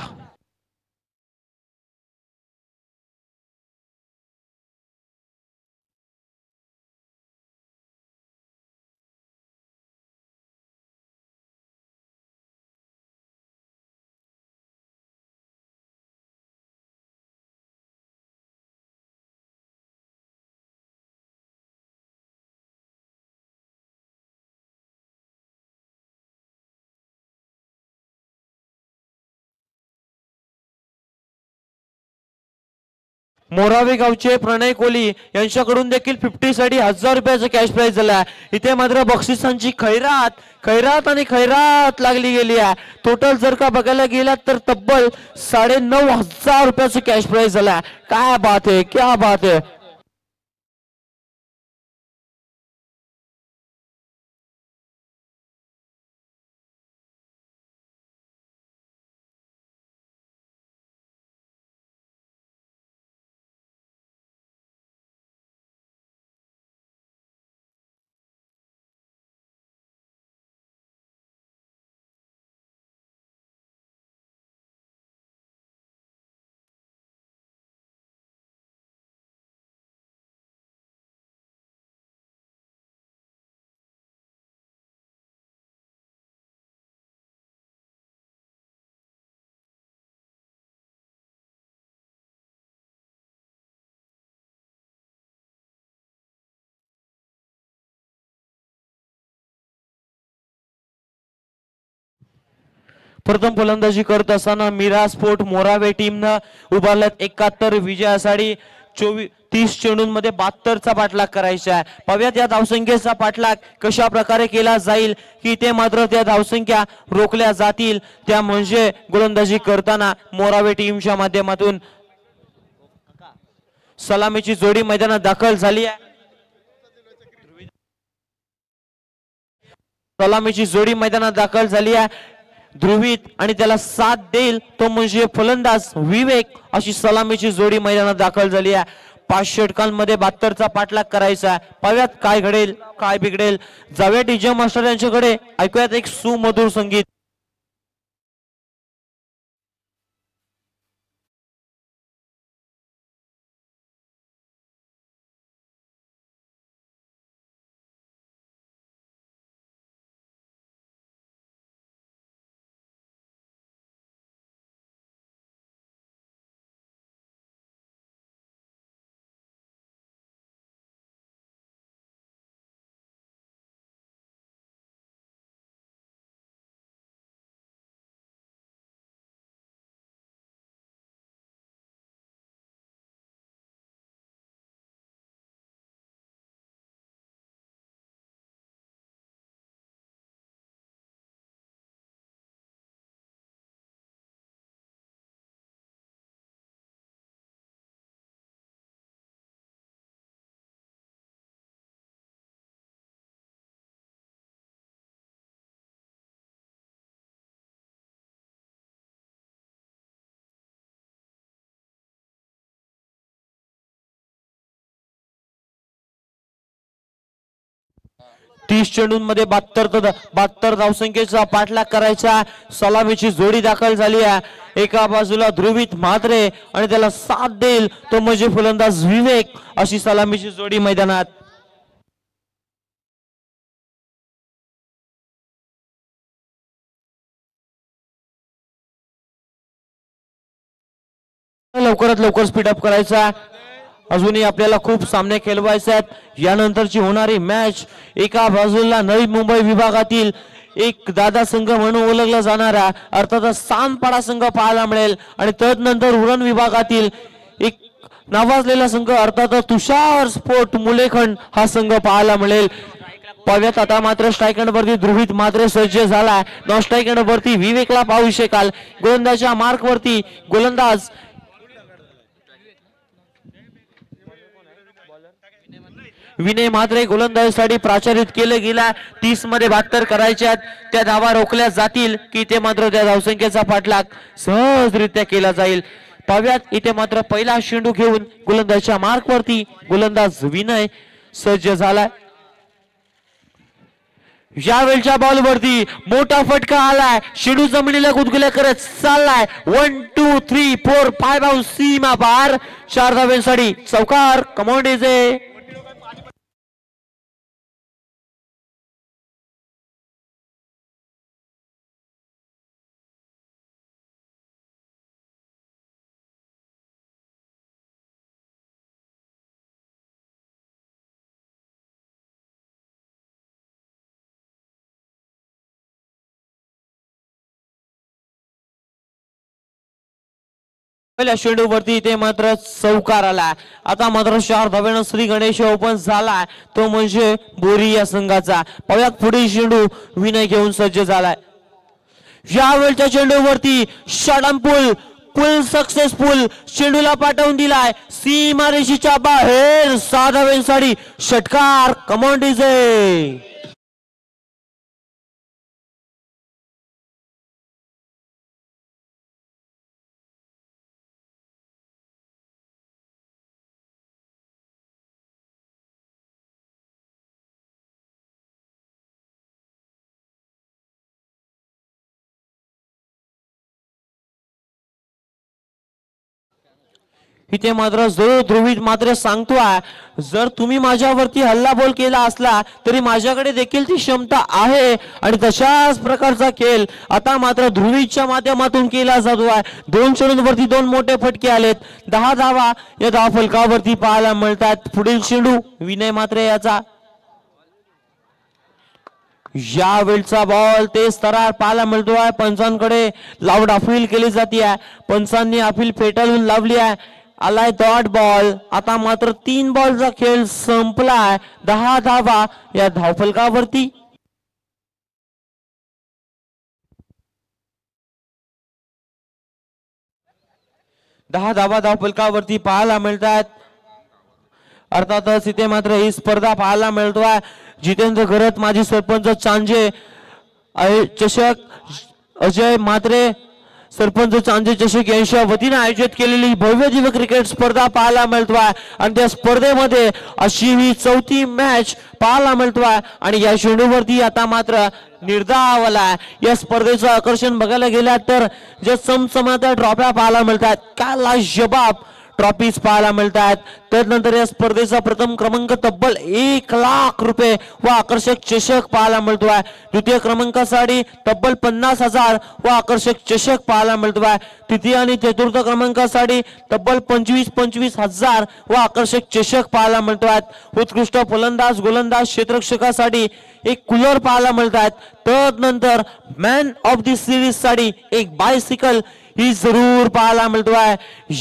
मोरावे गावचे प्रणय कोहली यांच्याकडून देखील 50 साठी 1000 रुपयाचं कॅश प्राइज झाला. इथे मात्र बक्षिसांची खैरात खैरात आणि खैरात लागली गेली आहे. टोटल जर का बघायला गेलात तर तब्बल 9500 रुपयाचं कॅश प्राइज झाला. काय बात आहे, क्या बात आहे. प्रथम फलंदाजी करत असताना मीरा स्पोर्ट मोरावे टीमनं उभारल्यात 71 विजयासाठी 30 चेंडूंमध्ये 72 चा पाठलाग करायचा आहे. पाहूयात या धावसंख्येचा पाठलाग कशा प्रकारे केला जाईल की ते मात्र त्या धावसंख्या रोखल्या जातील. त्या म्हणजे गोलंदाजी करताना मोरावे टीमच्या माध्यमातून सलामीची जोडी मैदानात दाखल झाली आहे. सलामीची जोडी मैदानात दाखल झाली आहे. ध्रुवीत आणि त्याला साथ देईल तो म्हणजे फलंदाज विवेक अशी सलामीची जोडी मैदानात दाखल झाली आहे. 5 षटकांमध्ये 72 चा पाठलाग करायचा. पाहूयात काय घडेल काय बिघडेल. जाऊया डीजे मास्टर यांच्याकडे, ऐकूयात एक सुमधुर संगीत. तीस चेंडूंमध्ये 72 धावसंख्येचा पाठलाग करायचा. सलामीची जोडी दाखल झाली आहे. एका बाजूला ध्रुवीत म्हात्रे आणि त्याला साथ देईल तो म्हणजे फलंदाज विवेक अशी सलामीची जोडी मैदानात. लवकरात लवकर स्पीडअप करायचा. अजूनही आपल्याला खूप सामने खेळवायचे आहेत. यानंतरची होणारी मॅच एका बाजूला नवी मुंबई विभागातील एक दादा संघ म्हणून ओळखला जाणारा अर्थातच सांदपाडा संघ पाहायला मिळेल आणि तदनंतर उरण विभागातील एक नावाजलेला संघ अर्थातच तुषार स्पोर्ट मुलेखंड हा संघ पाहायला मिळेल. पाव्यात आता मात्र स्ट्राईक वरती ध्रुवित मात्र सज्ज झाला. नॉन स्ट्राईक वरती विवेकला पाहू शकाल. गोलंदाजच्या मार्क वरती गोलंदाज विनय मात्रे गोलंदाजीसाठी प्राचारित केले गेला. 30 मध्ये 72 करायच्यात. त्या धावा रोखल्या जातील की ते मात्र त्या धावसंख्येचा पाठलाग सहजरित्या केला जाईल. पाव्यात इथे मात्र पहिला शेंडू घेऊन गोलंदाजच्या मार्क वरती गोलंदाज विनय सज्ज झालाय. यावेळच्या बॉल वरती मोठा फटका आलाय. शेडू जमिनीला गुदगुल्या करत चाललाय. 1 2 3 4 5 बाउंस सीमा पार. 4 धाव्यांसाठी चौकार. Come on DJ. पहिल्या शेंडू वरती इथे मात्र चौकार आला. आता मात्र 4 धाव्यानं श्री गणेश ओपन झालाय. तो म्हणजे बोरी या संघाचा. पाहूयात पुढील शेंडू विनय घेऊन सज्ज झालाय. यावेळच्या चेंडूवरती शॉटअँड पुल सक्सेसफुल. चेंडूला पाठवून दिलाय सीमारेषेच्या बाहेर. 6 धाव्यांसाठी षटकार. Come on DJ. इथे मात्र जो ध्रुवित मात्र सांगतोय जर तुम्ही माझ्यावरती हल्लाबोल केला असला तरी माझ्याकडे देखील ती क्षमता आहे आणि तशाच प्रकारचा खेळ आता मात्र ध्रुवीच्या माध्यमातून केला जातोय. 2 चेंडूंवरती 2 मोठे फटके आलेत. 10 धावा या धाव फलकावरती पाहायला मिळतात. पुढील चेंडू विनय मात्रे याचा. यावेळचा बॉल ते स्तरार पाहायला मिळतोय. पंचांकडे लाऊड अपील केली जाते. पंचांनी अपील फेटाळून लावली आहे. आलाय डॉट बॉल. आता मात्र 3 बॉलचा खेळ संपलाय. 10 धावा या धावफलकावरती. धावफलकावरती पाहायला मिळतात. अर्थातच इथे मात्र ही स्पर्धा पाहायला मिळतोय. जितेंद्र घरत माजी सरपंच चांजे चषक अजय मात्रे सरपंच चांजे चषक यांच्या वतीने आयोजित केलेली भव्य दिव्य क्रिकेट स्पर्धा पाहायला मिळतोय आणि त्या स्पर्धेमध्ये अशी ही 4थी मॅच पाहायला मिळतोय आणि या शेंडूवरती आता मात्र निर्धाव आला. या स्पर्धेचं आकर्षण बघायला गेलं तर जे समसमात्या ट्रॉफ्या पाहायला मिळतात. काय लाजवाब ट्रॉफीज पाहायला मिळतात. त्यानंतर या स्पर्धेचा प्रथम क्रमांक तब्बल 1 लाख रुपये व आकर्षक चषक पाहायला मिळतोय. द्वितीय क्रमांकासाठी तब्बल 50,000 व आकर्षक चषक पाहायला मिळतोय. तृतीय आणि चतुर्थ क्रमांकासाठी तब्बल 25,000 व आकर्षक चषक पाहायला मिळतोय. उत्कृष्ट फलंदाज गोलंदाज क्षेत्ररक्षकासाठी एक कूलर पाहायला मिळतात. तदनंतर मॅन ऑफ द सिरीज साठी एक बायसिकल ही जरूर पाहायला मिळतोय.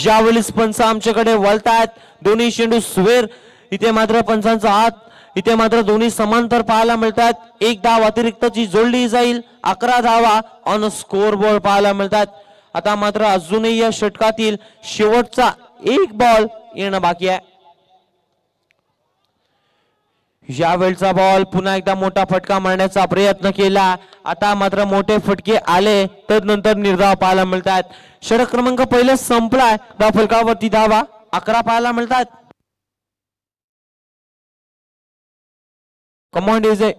यावेळी पंच आमच्याकडे वळतायत. दोन्ही चेंडू स्वेर. इथे मात्र पंचांचा हात. इथे मात्र दोन्ही समांतर पाहायला मिळतात. 1 धाव अतिरिक्तची जोडली जाईल. 11 धावा ऑन स्कोर बोर्ड पाहायला मिळतात. आता मात्र अजूनही या षटकातील शेवटचा 1 बॉल येणं बाकी आहे. यावेळचा बॉल पुन्हा एकदा मोठा फटका मारण्याचा प्रयत्न केला. आता मात्र मोठे फटके आले. तदनंतर निर्धाव पाहायला मिळतात. षटक क्रमांक पहिला संपलाय. धाव फलकावरती धावा 11 पाहायला मिळतात. Come on DJ.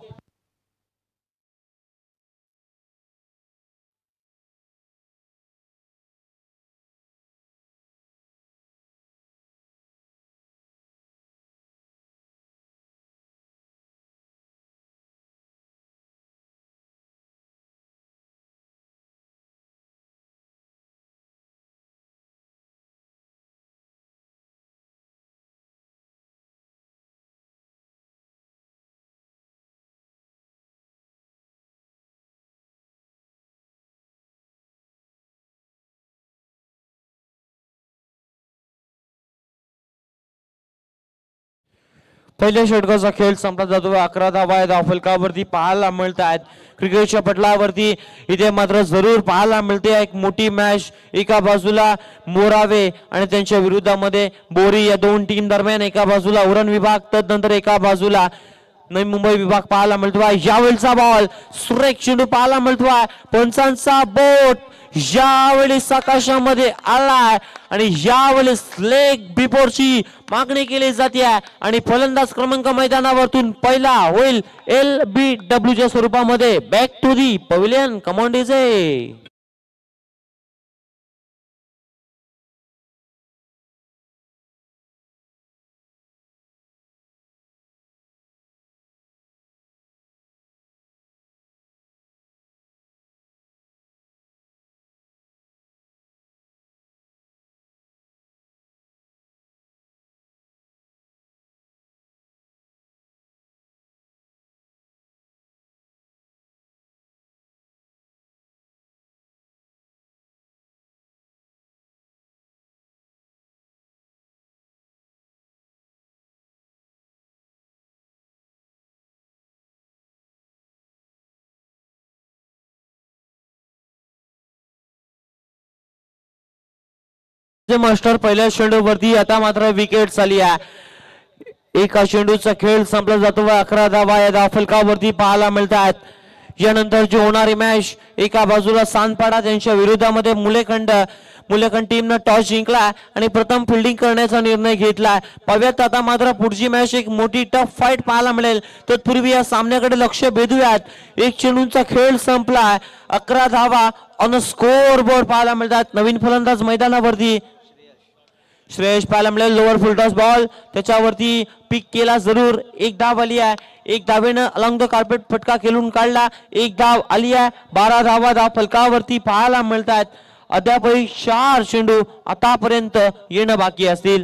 पहिल्या षटकाचा खेळ संपला जातो. 11 धावा धाव फलकावरती पाहायला मिळत आहेत. क्रिकेटच्या पटलावरती इथे मात्र जरूर पाहायला मिळते एक मोठी मॅच. एका बाजूला मोरावे आणि त्यांच्या विरुद्धामध्ये बोरी या दोन टीम दरम्यान, एका बाजूला उरण विभाग, तदनंतर एका बाजूला नवी मुंबई विभाग पाहायला मिळतो आहे. यावेळीचा बॉल सुरेख चेंडू पाहायला मिळतो आहे. पंचांचा बोट यावेळेस आकाशामध्ये आलाय आणि यावेळेस लेग बिफोरची मागणी केली जाते आणि फलंदाज क्रमांक मैदानावरतून पहिला होईल LBW च्या स्वरूपामध्ये. Back to the pavilion. Come on DJ. Master पहिल्या चेंडूवरती आता मात्र विकेट झाली आहे. एका चेंडूचा खेळ संपला जातो व 11 धावा या धावफलकावरती पाहायला मिळत आहेत. यानंतर जी होणारी मॅच, एका बाजूला सांदपाडा त्यांच्या विरोधामध्ये मुलेखंड टीमनं टॉस जिंकला आणि प्रथम फिल्डिंग करण्याचा निर्णय घेतला. पाहूयात आता मात्र पुढची मॅच एक मोठी टफ फाईट पाहायला मिळेल. तत्पूर्वी या सामन्याकडे लक्ष वेधूयात. एक चेंडूचा खेळ संपला. 11 धावा ऑन स्कोर बोर्ड पाहायला मिळतात. नवीन फलंदाज मैदानावरती श्रेयश पाहायला मिळेल. लोअर फुलटॉस बॉल त्याच्यावरती पिक केला जरूर. एक धाव आली आहे. एक धावेनं अलॉंग द कार्पेट फटका खेळून काढला. एक धाव आली आहे. 12 धावा धाव फलकावरती पाहायला मिळतात. अद्यापही 4 चेंडू आतापर्यंत येणं बाकी असतील.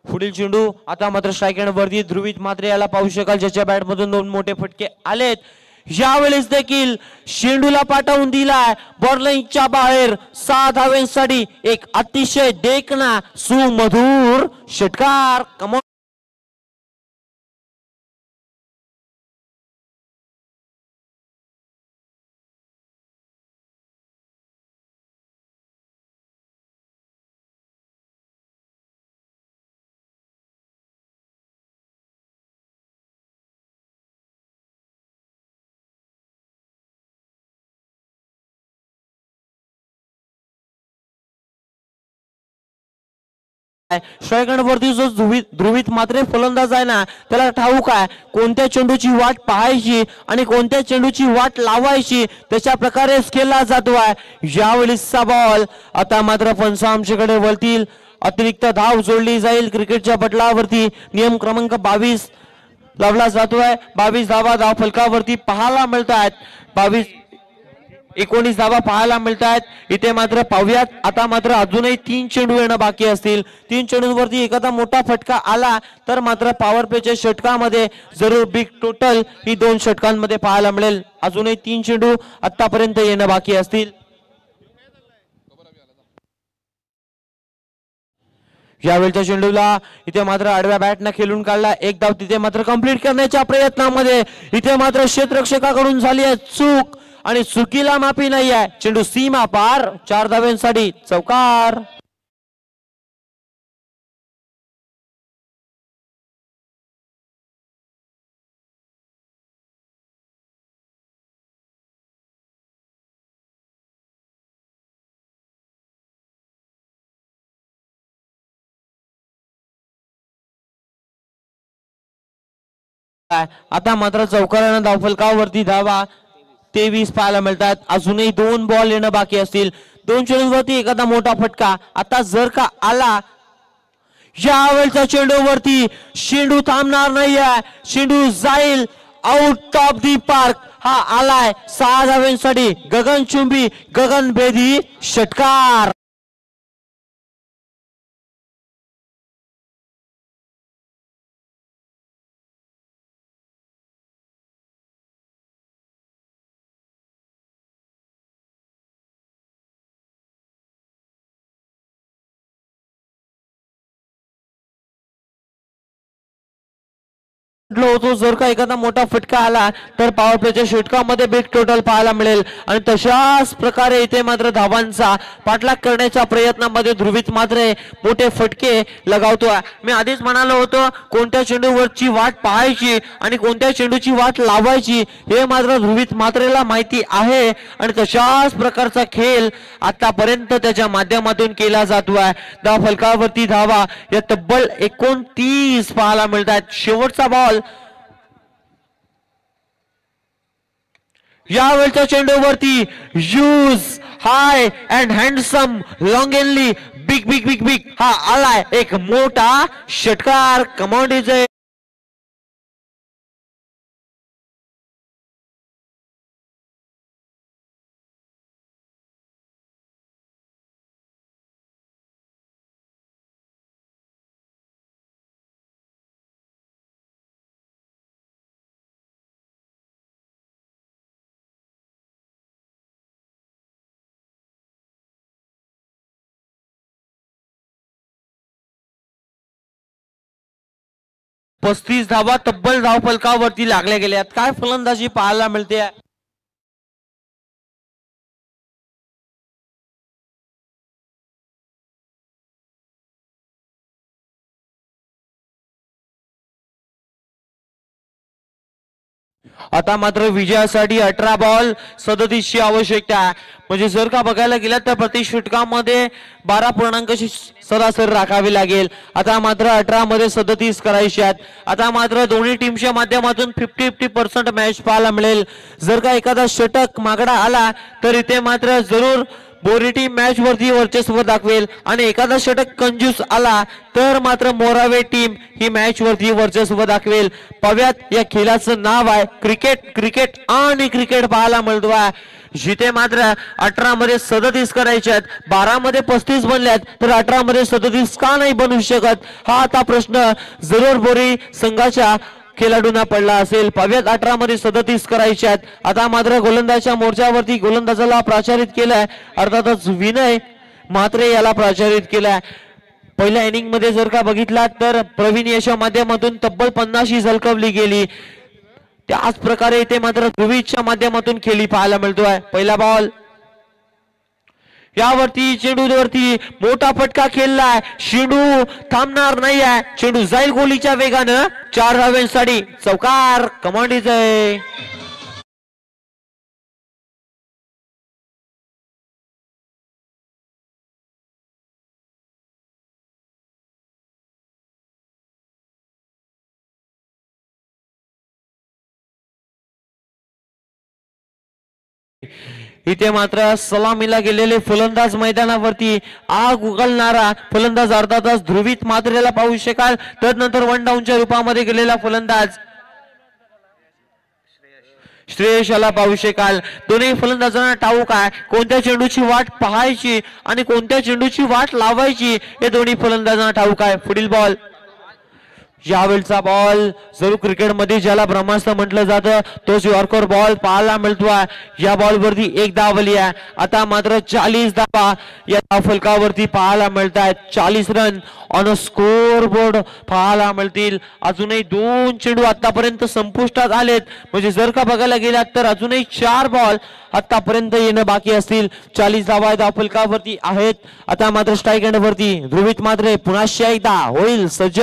पुढील चेंडू आता मात्र स्ट्राईक एंड वरती ध्रुवित मात्रे याला पाहू शकाल, ज्याच्या बॅट मधून 2 मोठे फटके आलेत. यावेळेस देखील चेंडूला पाठवून दिलाय बॉर्डलाईनच्या बाहेर. 6 धावेंसाठी एक अतिशय देखणा सुमधुर षटकार. कमॉन. वरती जो ध्रुवित मात्रे फलंदाज आहे ना, त्याला ठाऊक आहे कोणत्या चेंडूची वाट पाहायची आणि कोणत्या चेंडूची वाट लावायची. त्याच्या प्रकारेच केला जातो आहे. यावेळीचा बॉल आता मात्र पंच आमच्याकडे वळतील. अतिरिक्त धाव जोडली जाईल. क्रिकेटच्या पटलावरती नियम क्रमांक 22 लावला जातोय. 22 धावा धाव फलकावरती पाहायला मिळत आहेत. 19 धावा पाहायला मिळत आहेत. इथे मात्र पाहूयात आता मात्र अजूनही 3 चेंडू येणं बाकी असतील. 3 चेंडूंवरती एखादा मोठा फटका आला तर मात्र पॉवर प्लेच्या षटकामध्ये जरूर बिग टोटल ही 2 षटकांमध्ये पाहायला मिळेल. अजूनही 3 चेंडू आतापर्यंत येणं बाकी असतील. यावेळच्या चेंडूला इथे मात्र आडव्या बॅटनं खेळून काढला. एक धाव तिथे मात्र कंप्लीट करण्याच्या प्रयत्नामध्ये इथे मात्र क्षेत्ररक्षकाकडून झाली आहे चूक आणि चुकीला माफी नाही आहे. चेंडू सीमा पार. 4 धाव्यांसाठी चौकार. आता मात्र चौकारानं धावफलकावरती धावा 23 पाहायला मिळतात. अजूनही 2 बॉल येणं बाकी असतील. 2 चेंडूवरती एखादा मोठा फटका आता जर का आला, यावेळच्या चेंडूवरती चेंडू थांबणार नाहीये. चेंडू जाईल आउट ऑफ दी पार्क. हा आलाय 6 धाव्यांसाठी गगनचुंबी गगनभेदी षटकार. म्हटलं होतो जर का एखादा मोठा फटका आला तर पॉवर प्लेच्या षटकामध्ये बिग टोटल पाहायला मिळेल आणि तशाच प्रकारे इथे मात्र धावांचा पाठलाग करण्याच्या प्रयत्नामध्ये ध्रुवीत मात्र मोठे फटके लगावतोय. मी आधीच म्हणालो होतो कोणत्या चेंडूवरची वाट पाहायची आणि कोणत्या चेंडूची वाट लावायची हे मात्र ध्रुवीत मात्रेला माहिती आहे आणि तशाच प्रकारचा खेळ आतापर्यंत त्याच्या माध्यमातून केला जातोय. धाव फलकावरती धावा या तब्बल 29 पाहायला मिळतात. शेवटचा बॉल यावेळच्या चेंडूवरती यूज हाय अँड हँडसम लॉंगेनली बिग बिग बिग बिग हा आलाय एक मोठा षटकार. कमांडीचे पस्तीस धावा तब्बल धाव फलकावरती लागल्या गेल्यात. काय फलंदाजी पाहायला मिळते. आता मात्र विजयासाठी 18 बॉल 37 ची आवश्यकता आहे. म्हणजे जर का बघायला गेलं तर प्रति षटकामध्ये 12 सरासरी राखावी लागेल. आता मात्र 18 मध्ये 37 करायचे आहेत. आता मात्र दोन्ही टीमच्या माध्यमातून 50-50% मॅच पाहायला मिळेल. जर का एखादा षटक मागडा आला तर इथे मात्र जरूर बोरी टीम मॅच वरती वर्चस्व दाखवेल आणि एखादा षटक कंजूस आला तर मात्र मोरावे टीम ही मॅच वरती वर्चस्व दाखवेल. पाव्यात या खेळाचं नाव आहे क्रिकेट. क्रिकेट आणि क्रिकेट पाहायला मिळतो आहे. जिथे मात्र 18 मध्ये 37 करायचे आहेत, 12 मध्ये 35 बनल्यात तर 18 मध्ये 37 का नाही बनवू शकत हा आता प्रश्न जरूर बोरी संघाच्या खेळाडूंना पडला असेल. पाव्यात 18 मध्ये 37 करायचे आहेत. आता मात्र गोलंदाजच्या मोर्चावरती गोलंदाजाला प्राचारित केलाय. अर्थातच विनय म्हात्रे याला प्राचारित केलाय. पहिल्या इनिंग मध्ये जर का बघितला तर प्रवीण याच्या माध्यमातून तब्बल 50 ही झलकवली गेली. त्याच प्रकारे इथे मात्र ध्रुवीच्या माध्यमातून खेळी पाहायला मिळतोय. पहिला बॉल यावरती चेंडूवरती मोठा फटका खेळलाय. चेंडू थांबणार नाही आहे. चेंडू जाईल गोलीच्या वेगानं. 4 धावांसाठी चौकार. कमांडीचे इथे मात्र सलामीला गेलेले फलंदाज मैदानावरती आग उगलणारा फलंदाज अर्थातच ध्रुवीत मात्रेला पाहू शकाल. त्यानंतर वन डाऊनच्या रूपामध्ये गेलेला फलंदाज श्रेयश याला पाहू शकाल. दोन्ही फलंदाजांना ठाऊक आहे कोणत्या चेंडूची वाट पाहायची आणि कोणत्या चेंडूची वाट लावायची हे दोन्ही फलंदाजांना ठाऊक आहे. पुढील बॉल यावेळचा बॉल जरूर क्रिकेटमध्ये ज्याला ब्रह्मास्त्र म्हटलं जातं तोच यॉर्कर बॉल पाहायला मिळतोय. या बॉल वरती एक धाव आली आहे. आता मात्र 40 धावा या धावफलकावरती पाहायला मिळत आहेत. 40 रन ऑन स्कोर बोर्ड पाहायला मिळतील. अजूनही 2 चेंडू आतापर्यंत संपुष्टात आलेत. म्हणजे जर का बघायला गेलात तर अजूनही 4 बॉल आतापर्यंत येणं बाकी असतील. 40 धावा धावफलकावरती आहेत. आता मात्र स्ट्राईक एंड वरती ध्रुवीत मात्र पुन्हा एकदा होईल सज्ज.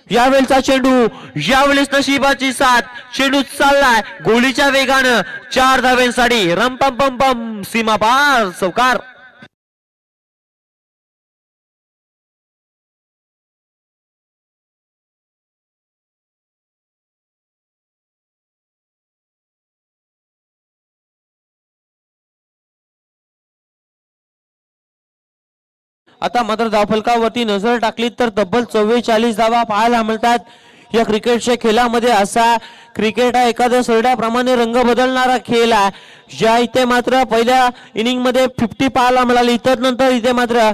यावेळचा चेंडू यावेळेस नशिबाची साथ. चेंडू चाललाय गोलीच्या वेगानं. 4 धावांसाठी रम पम पम पम सीमा पार चौकार. आता मात्र धावफलकावरती नजर टाकली तर तब्बल 44 धावा पाहायला मिळतात. या क्रिकेटच्या खेळामध्ये असा क्रिकेट हा एखाद्या सरड्याप्रमाणे रंग बदलणारा खेळ आहे. ज्या इथे मात्र पहिल्या इनिंग मध्ये 50 पाहायला मिळाली तर नंतर इथे मात्र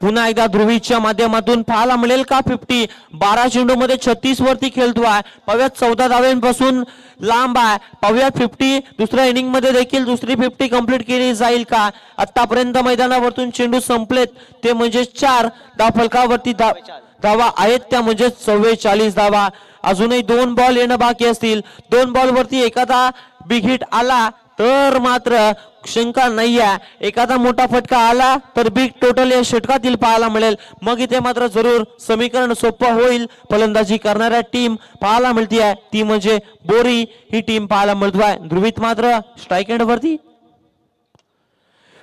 पुन्हा एकदा ध्रुवीच्या माध्यमातून पाहायला मिळेल का 50. 12 चेंडू मध्ये 36 वरती खेळतोय. पव्यात 14 धावांपासून लांब आहे. पव्यात 50 दुसऱ्या इनिंग मध्ये देखील दुसरी 50 कंप्लीट केली जाईल का. आतापर्यंत मैदानावरतून चेंडू संपलेत ते म्हणजे 4 धावफलकावरती धावा आहेत त्या म्हणजे 44 धावा. अजूनही 2 बॉल येणं बाकी असतील. 2 बॉल वरती एखादा बिग हिट आला तर मात्र शंका नाही आहे. एखादा मोठा फटका आला तर बिग टोटल या षटकातील पाहायला मिळेल. मग इथे मात्र जरूर समीकरण सोपं होईल. फलंदाजी करणाऱ्या टीम पाहायला मिळते आहे ती म्हणजे बोरी ही टीम पाहायला मिळतोय. ध्रुवीत मात्र स्ट्राईक एंड वरती.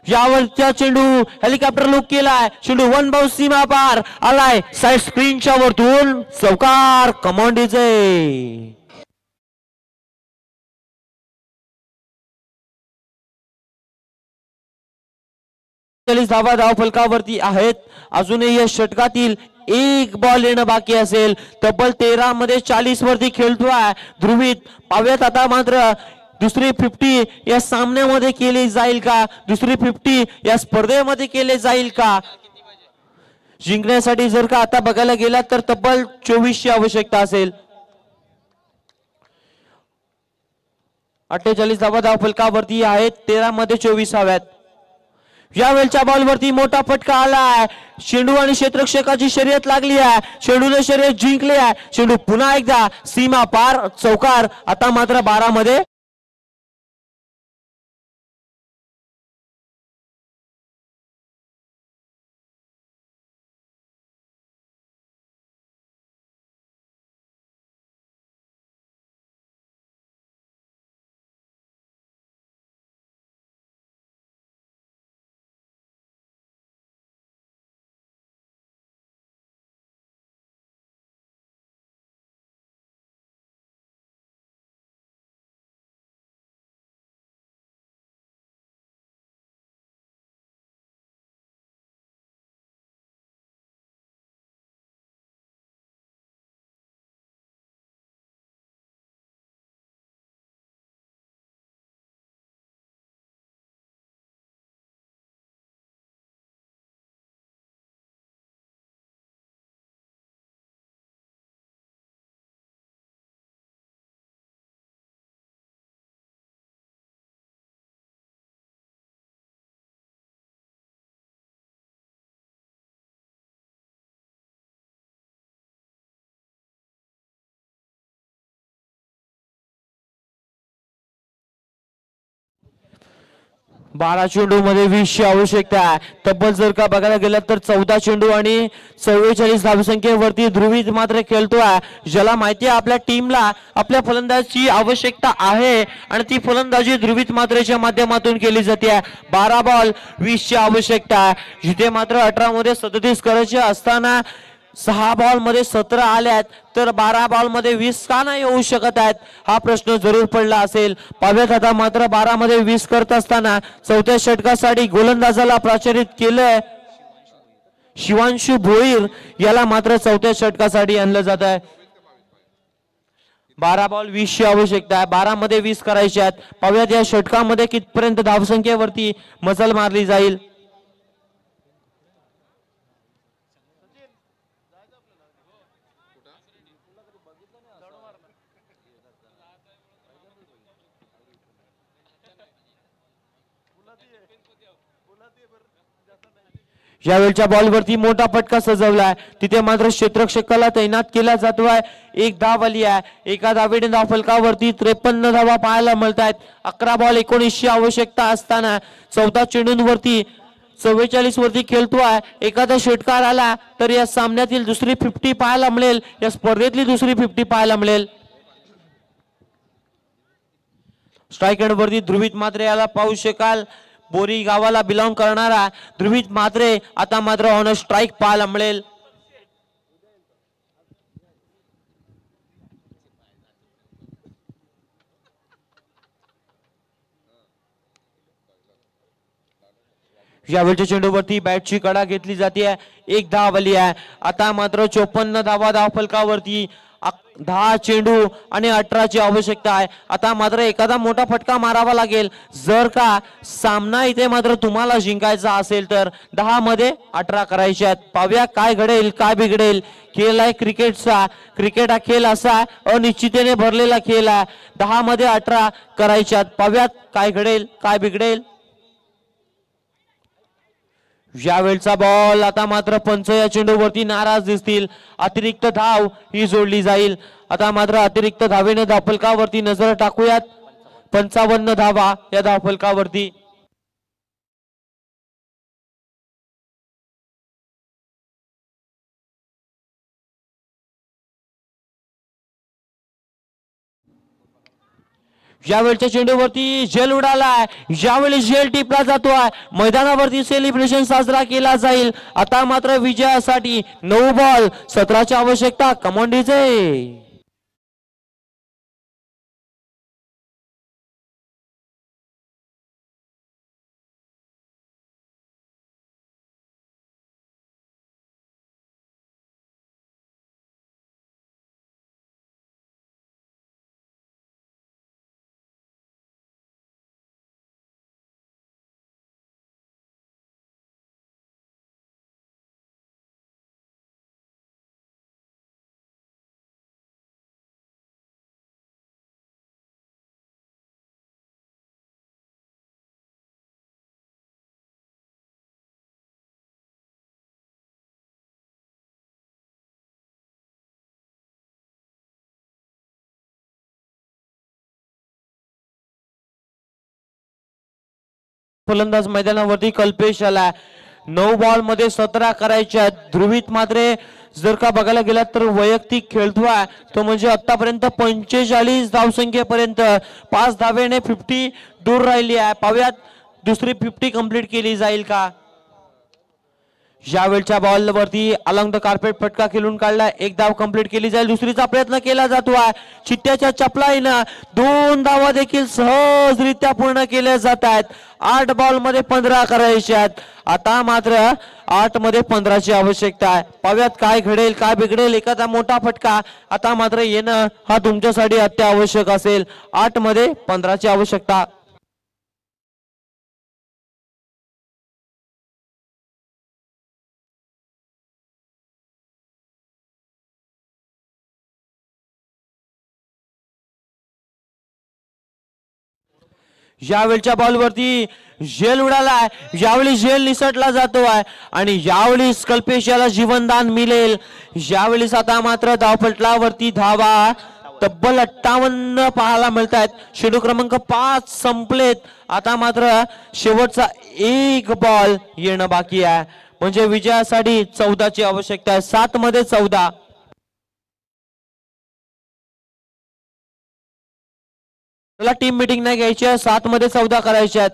यावरच्या चेंडू हेलिकॉप्टर लुक केलाय. चेंडू 1 बाउन्स सीमा पार आलाय साइड स्क्रीनच्या वरतून. चौकार. Come on DJ. धावा धाव फलकावरती आहेत. अजूनही या षटकातील 1 बॉल येणं बाकी असेल. तब्बल 13 मध्ये 40 वरती खेळतोय ध्रुवीत. पाव्यात आता मात्र दुसरी 50 या सामन्यामध्ये केली जाईल का? दुसरी 50 या स्पर्धेमध्ये केले जाईल का? जिंकण्यासाठी जर का आता बघायला गेला तर तब्बल 24 ची आवश्यकता असेल. 48 धावा धाव फलकावरती आहेत. 13 मध्ये 24 हव्यात. यावेळच्या बॉलवरती मोठा फटका आलाय. चेंडू आणि क्षेत्ररक्षकाची शर्यत लागली आहे. चेंडूने शर्यत जिंकली आहे. चेंडू पुन्हा एकदा सीमा पार. चौकार. आता मात्र 12 मध्ये बारा चेंडू मध्ये 20 ची आवश्यकता आहे. तब्बल जर का बघायला गेलं तर 14 चेंडू आणि 44 धावसंख्येवरती ध्रुवीत मात्र खेळतोय. ज्याला माहिती आहे आपल्या टीमला आपल्या फलंदाजीची आवश्यकता आहे आणि ती फलंदाजी ध्रुवीत मात्रेच्या माध्यमातून केली जाते. 12 बॉल 20 ची आवश्यकता आहे. जिथे मात्र 18 मध्ये 37 करायचे असताना 6 बॉल मध्ये 17 आल्यात तर 12 बॉल मध्ये 20 का नाही होऊ शकत आहेत हा प्रश्न जरूर पडला असेल. पाव्यात आता मात्र 12 मध्ये 20 करत असताना चौथ्या षटकासाठी गोलंदाजाला प्राचारित केलंय शिवांशु भोईर. याला मात्र चौथ्या षटकासाठी आणलं जात आहे. 12 बॉल 20 ची आवश्यकता आहे. 12 मध्ये 20 करायचे आहेत. पाव्यात या षटकामध्ये कितपर्यंत धावसंख्येवरती मजल मारली जाईल. यावेळच्या बॉलवरती मोठा फटका सजवलाय. तिथे मात्र क्षेत्ररक्षकाला तैनात केला जातोय. 1 धाव आली आहे. एका धावेने धाव फलकावरती 53 धावा पाहायला मिळत आहेत. 11 बॉल 19 ची आवश्यकता असताना 14 चेंडूंवरती 44 वरती खेळतोय. एखादा षटकार आला तर या सामन्यातील दुसरी 50 पाहायला मिळेल. या स्पर्धेतली दुसरी 50 पाहायला मिळेल. स्ट्राईक एंड वरती ध्रुवीत मात्रे याला पाहू शकाल. बोरी गावाला बिलॉंग करणारा ध्रुवीत मात्रे आता मात्र ऑन स्ट्राईक पाहायला मिळेल. यावेळच्या चेंडूवरती बॅटची कडा घेतली जाते. 1 धाव आली आहे. आता मात्र 54 धावा धाव फलकावरती. 10 चेंडू आणि 18 ची आवश्यकता आहे. आता मात्र एखादा मोठा फटका मारावा लागेल जर का सामना इथे मात्र तुम्हाला जिंकायचा असेल तर. 10 मध्ये 18 करायचे आहेत. पाहूया काय घडेल काय बिघडेल. खेळ आहे क्रिकेटचा. क्रिकेट हा खेळ असा अनिश्चिततेने भरलेला खेळ आहे. 10 मध्ये 18 करायचे आहेत. पाहूयात काय घडेल काय बिघडेल. यावेळचा बॉल आता मात्र पंच या चेंडूवरती नाराज दिसतील. अतिरिक्त धाव ही जोडली जाईल. आता मात्र अतिरिक्त धावेने धावफलकावरती नजर टाकूयात. 55 धावा या धावफलकावरती. यावेळच्या चेंडूवरती झेल उडालाय. यावेळी झेल टिपला जातोय. मैदानावरती सेलिब्रेशन साजरा केला जाईल. आता मात्र विजयासाठी 9 बॉल 17ची आवश्यकता. Come on DJ. फलंदाज मैदानावरती कल्पेश आला. 9 बॉल मध्ये 17 करायच्या. ध्रुवीत मात्र जर का बघायला गेला तर वैयक्तिक खेळतोय तो म्हणजे आतापर्यंत 45 धावसंख्येपर्यंत 5 धावेने 50 दूर राहिली आहे. पाहूयात दुसरी 50 कंप्लीट केली जाईल का. यावेळच्या बॉल वरती अलॉंग द कार्पेट फटका खेळून काढला. 1 धाव कंप्लीट केली जाईल. दुसरीचा प्रयत्न केला जातोय. चिट्ट्याच्या चपलाईनं 2 धावा देखील सहजरित्या पूर्ण केल्या जात आहेत. 8 बॉल मध्ये 15 करायचे आहेत. आता मात्र 8 मध्ये 15ची आवश्यकता आहे. पाहूयात काय घडेल काय बिघडेल. एखादा मोठा फटका आता मात्र येणं हा तुमच्यासाठी अत्यावश्यक असेल. 8 मध्ये 15ची आवश्यकता. यावेळच्या बॉलवरती झेल उडालाय. यावेळी झेल निसटला जातो आहे आणि यावेळी कल्पेश याला जीवनदान मिळेल. यावेळी आता मात्र धावपटलावरती धावा तब्बल 58 पाहायला मिळत आहेत. शेडू क्रमांक 5 संपलेत. आता मात्र शेवटचा 1 बॉल येणं बाकी आहे. म्हणजे विजयासाठी 14ची आवश्यकता आहे. 7 मध्ये 14. टीम मीटिंग नाही घ्यायची आहे. 7 मध्ये 14 करायचे आहेत.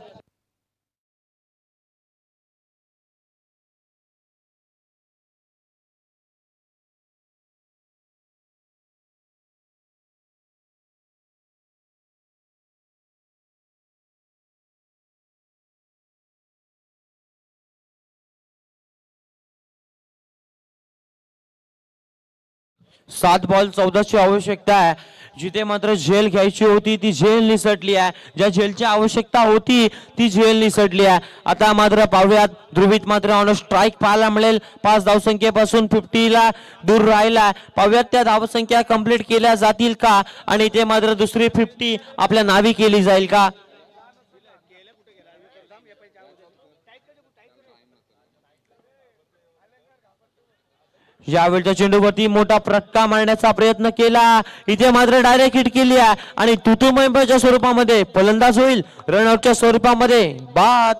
सात बॉल 14ची आवश्यकता आहे. जिथे मात्र झेल घ्यायची होती ती झेल निसटली आहे. ज्या झेलची आवश्यकता होती ती झेल निसटली आहे. आता मात्र पाहूयात ध्रुवीत मात्र ऑन स्ट्राईक पाहायला मिळेल. 5 धावसंख्येपासून 50 ला दूर राहिला. पाहूयात त्या धावसंख्या कंप्लीट केल्या जातील का आणि ते मात्र दुसरी 50 आपल्या नावी केली जाईल का. यावेळच्या चेंडूवरती मोठा फटका मारण्याचा प्रयत्न केला. इथे मात्र डायरेक्ट हिट केली आहे आणि तुतुमयच्या स्वरूपामध्ये फलंदाज होईल. रनआउटच्या स्वरूपामध्ये बाद.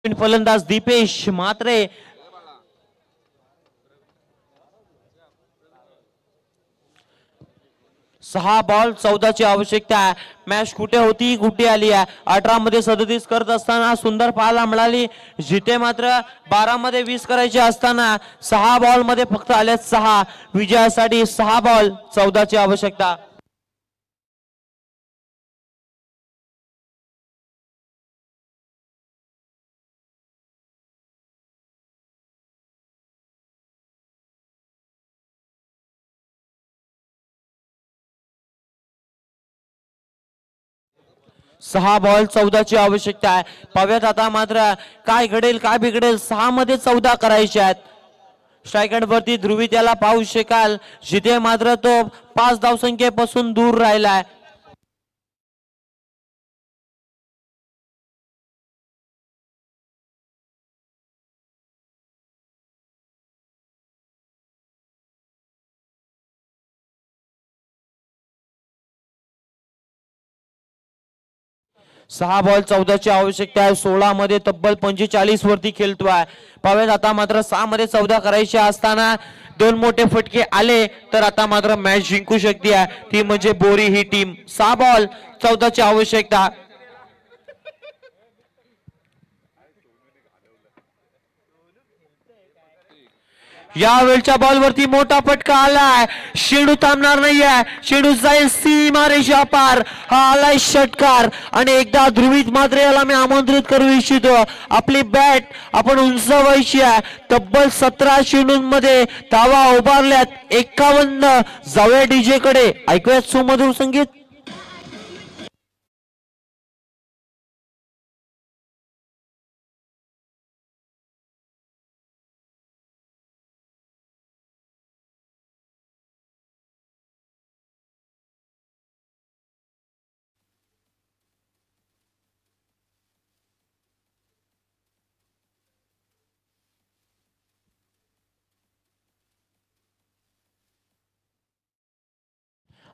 फलंदाज दीपेश म्हात्रे 6 बॉल 14 ची आवश्यकता आहे. मॅच कुठे होती कुठे आली आहे. 18 मध्ये 37 करत असताना सुंदर पाहायला मिळाली. जिथे मात्र 12 मध्ये 20 करायचे असताना 6 बॉल मध्ये फक्त आले 6. विजयासाठी 6 बॉल 14 ची आवश्यकता. सहा बॉल 14 ची आवश्यकता आहे. पाहूयात आता मात्र काय घडेल काय बिघडेल. 6 मध्ये 14 करायचे आहेत. स्ट्रायकर वरती ध्रुवी त्याला पाहू शकाल जिथे मात्र तो 5 धावसंख्येपासून दूर राहिलाय. सहा बॉल 14 ची आवश्यकता आहे. 16 मध्ये तब्बल 45 वरती खेळतोय. पाहूयात आता मात्र 6 मध्ये 14 करायचे असताना 2 मोठे फटके आले तर आता मात्र मॅच जिंकू शकते. ती म्हणजे बोरी ही टीम. 6 बॉल 14 ची आवश्यकता. यावेळच्या बॉलवरती मोठा फटका आलाय. शेडू थांबणार नाहीये. शेडू जाईल सीमारेषा पार. हा आलाय षटकार आणि एकदा ध्रुवीत मात्र याला मी आमंत्रित करू इच्छितो. आपली बॅट आपण उंचावायची आहे. तब्बल 17 चेंडूंमध्ये धावा उभारल्यात 51. जाऊया डीजे कडे. ऐकूयात सुमधुर संगीत.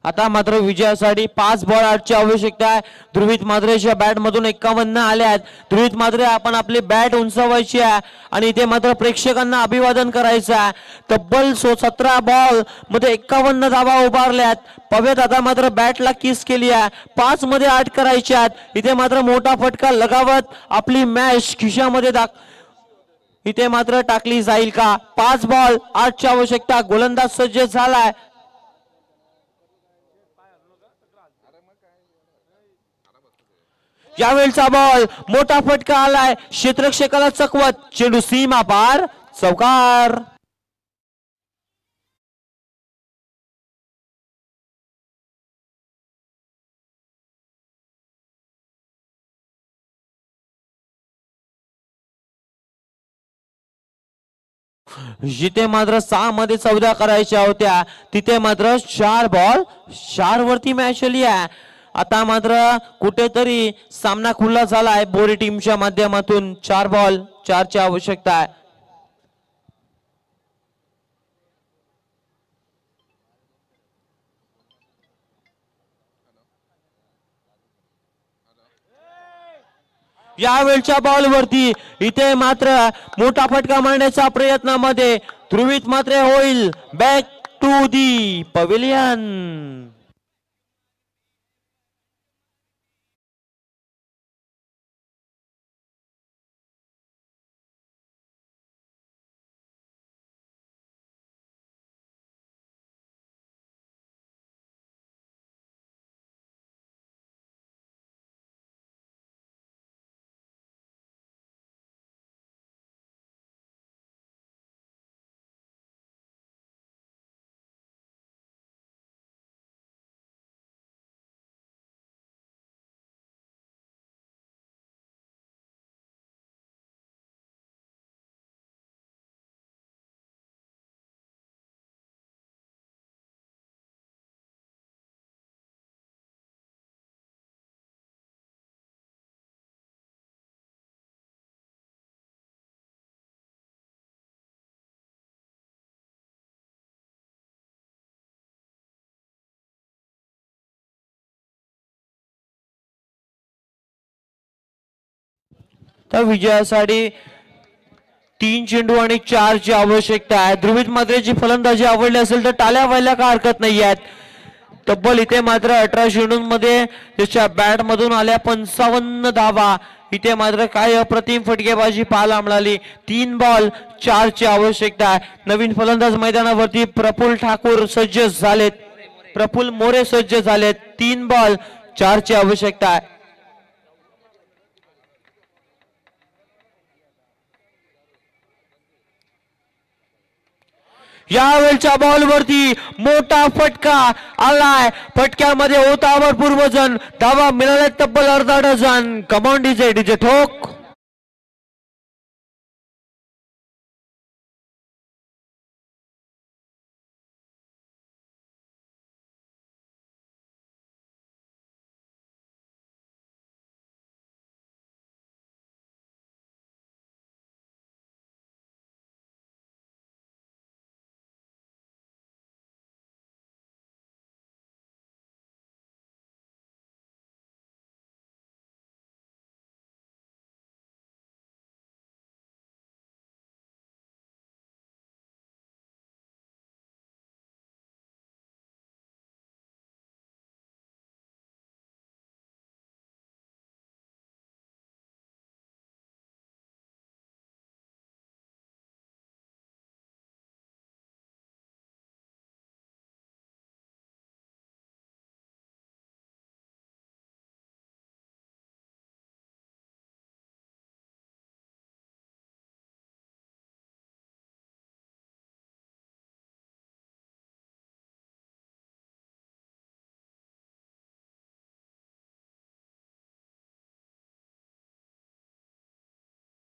आता मात्र विजयासाठी 5 बॉल 8 ची आवश्यकता आहे. ध्रुवीत मात्रेच्या बॅट मधून 51 आले आहेत. ध्रुवीत मात्रे आपण आपली बॅट उंचावायची आहे आणि इथे मात्र प्रेक्षकांना अभिवादन करायचं आहे. तब्बल 17 बॉल मध्ये 51 धावा उभारल्यात. पवेत आता मात्र बॅटला किस केली आहे. 5 मध्ये 8 करायचे आहेत. इथे मात्र मोठा फटका लगावत आपली मॅच खिशामध्ये इथे मात्र टाकली जाईल का. 5 बॉल 8 ची आवश्यकता. गोलंदाज सज्ज झालाय. यावेळचा बॉल मोठा फटका आलाय. क्षेत्ररक्षकाला चकवत चेंडू सीमा पार. चौकार. जिथे मात्र 6 मध्ये 14 करायच्या होत्या तिथे मात्र 4 बॉल 4 वरती मॅच आली आहे. आता मात्र कुठेतरी सामना खुला झालाय बोरी टीमच्या माध्यमातून. 4 बॉल 4 ची आवश्यकता आहे. यावेळच्या बॉल वरती इथे मात्र मोठा फटका मारण्याच्या प्रयत्नामध्ये ध्रुवीत मात्र होईल बॅक टू दी पवेलियन. तर विजयासाठी 3 चेंडू आणि 4 ची आवश्यकता आहे. ध्रुवीत मात्रेची फलंदाजी आवडली असेल तर टाळ्या व्हायला का हरकत नाही आहेत. तब्बल इथे मात्र 18 चेंडूंमध्ये त्याच्या बॅट मधून आल्या 55 धावा. इथे मात्र काय अप्रतिम फटकेबाजी पाहायला मिळाली. 3 बॉल 4 ची आवश्यकता आहे. नवीन फलंदाज मैदानावरती प्रफुल्ल ठाकूर सज्ज झालेत, प्रफुल्ल मोरे सज्ज झालेत. 3 बॉल 4 ची आवश्यकता आहे. यावेळच्या बॉलवरती मोठा फटका आलाय. फटक्यामध्ये होता भरपूर वजन. धावा मिळाल्या तब्बल अर्धा डझन. कमॉन डीजे ठोक.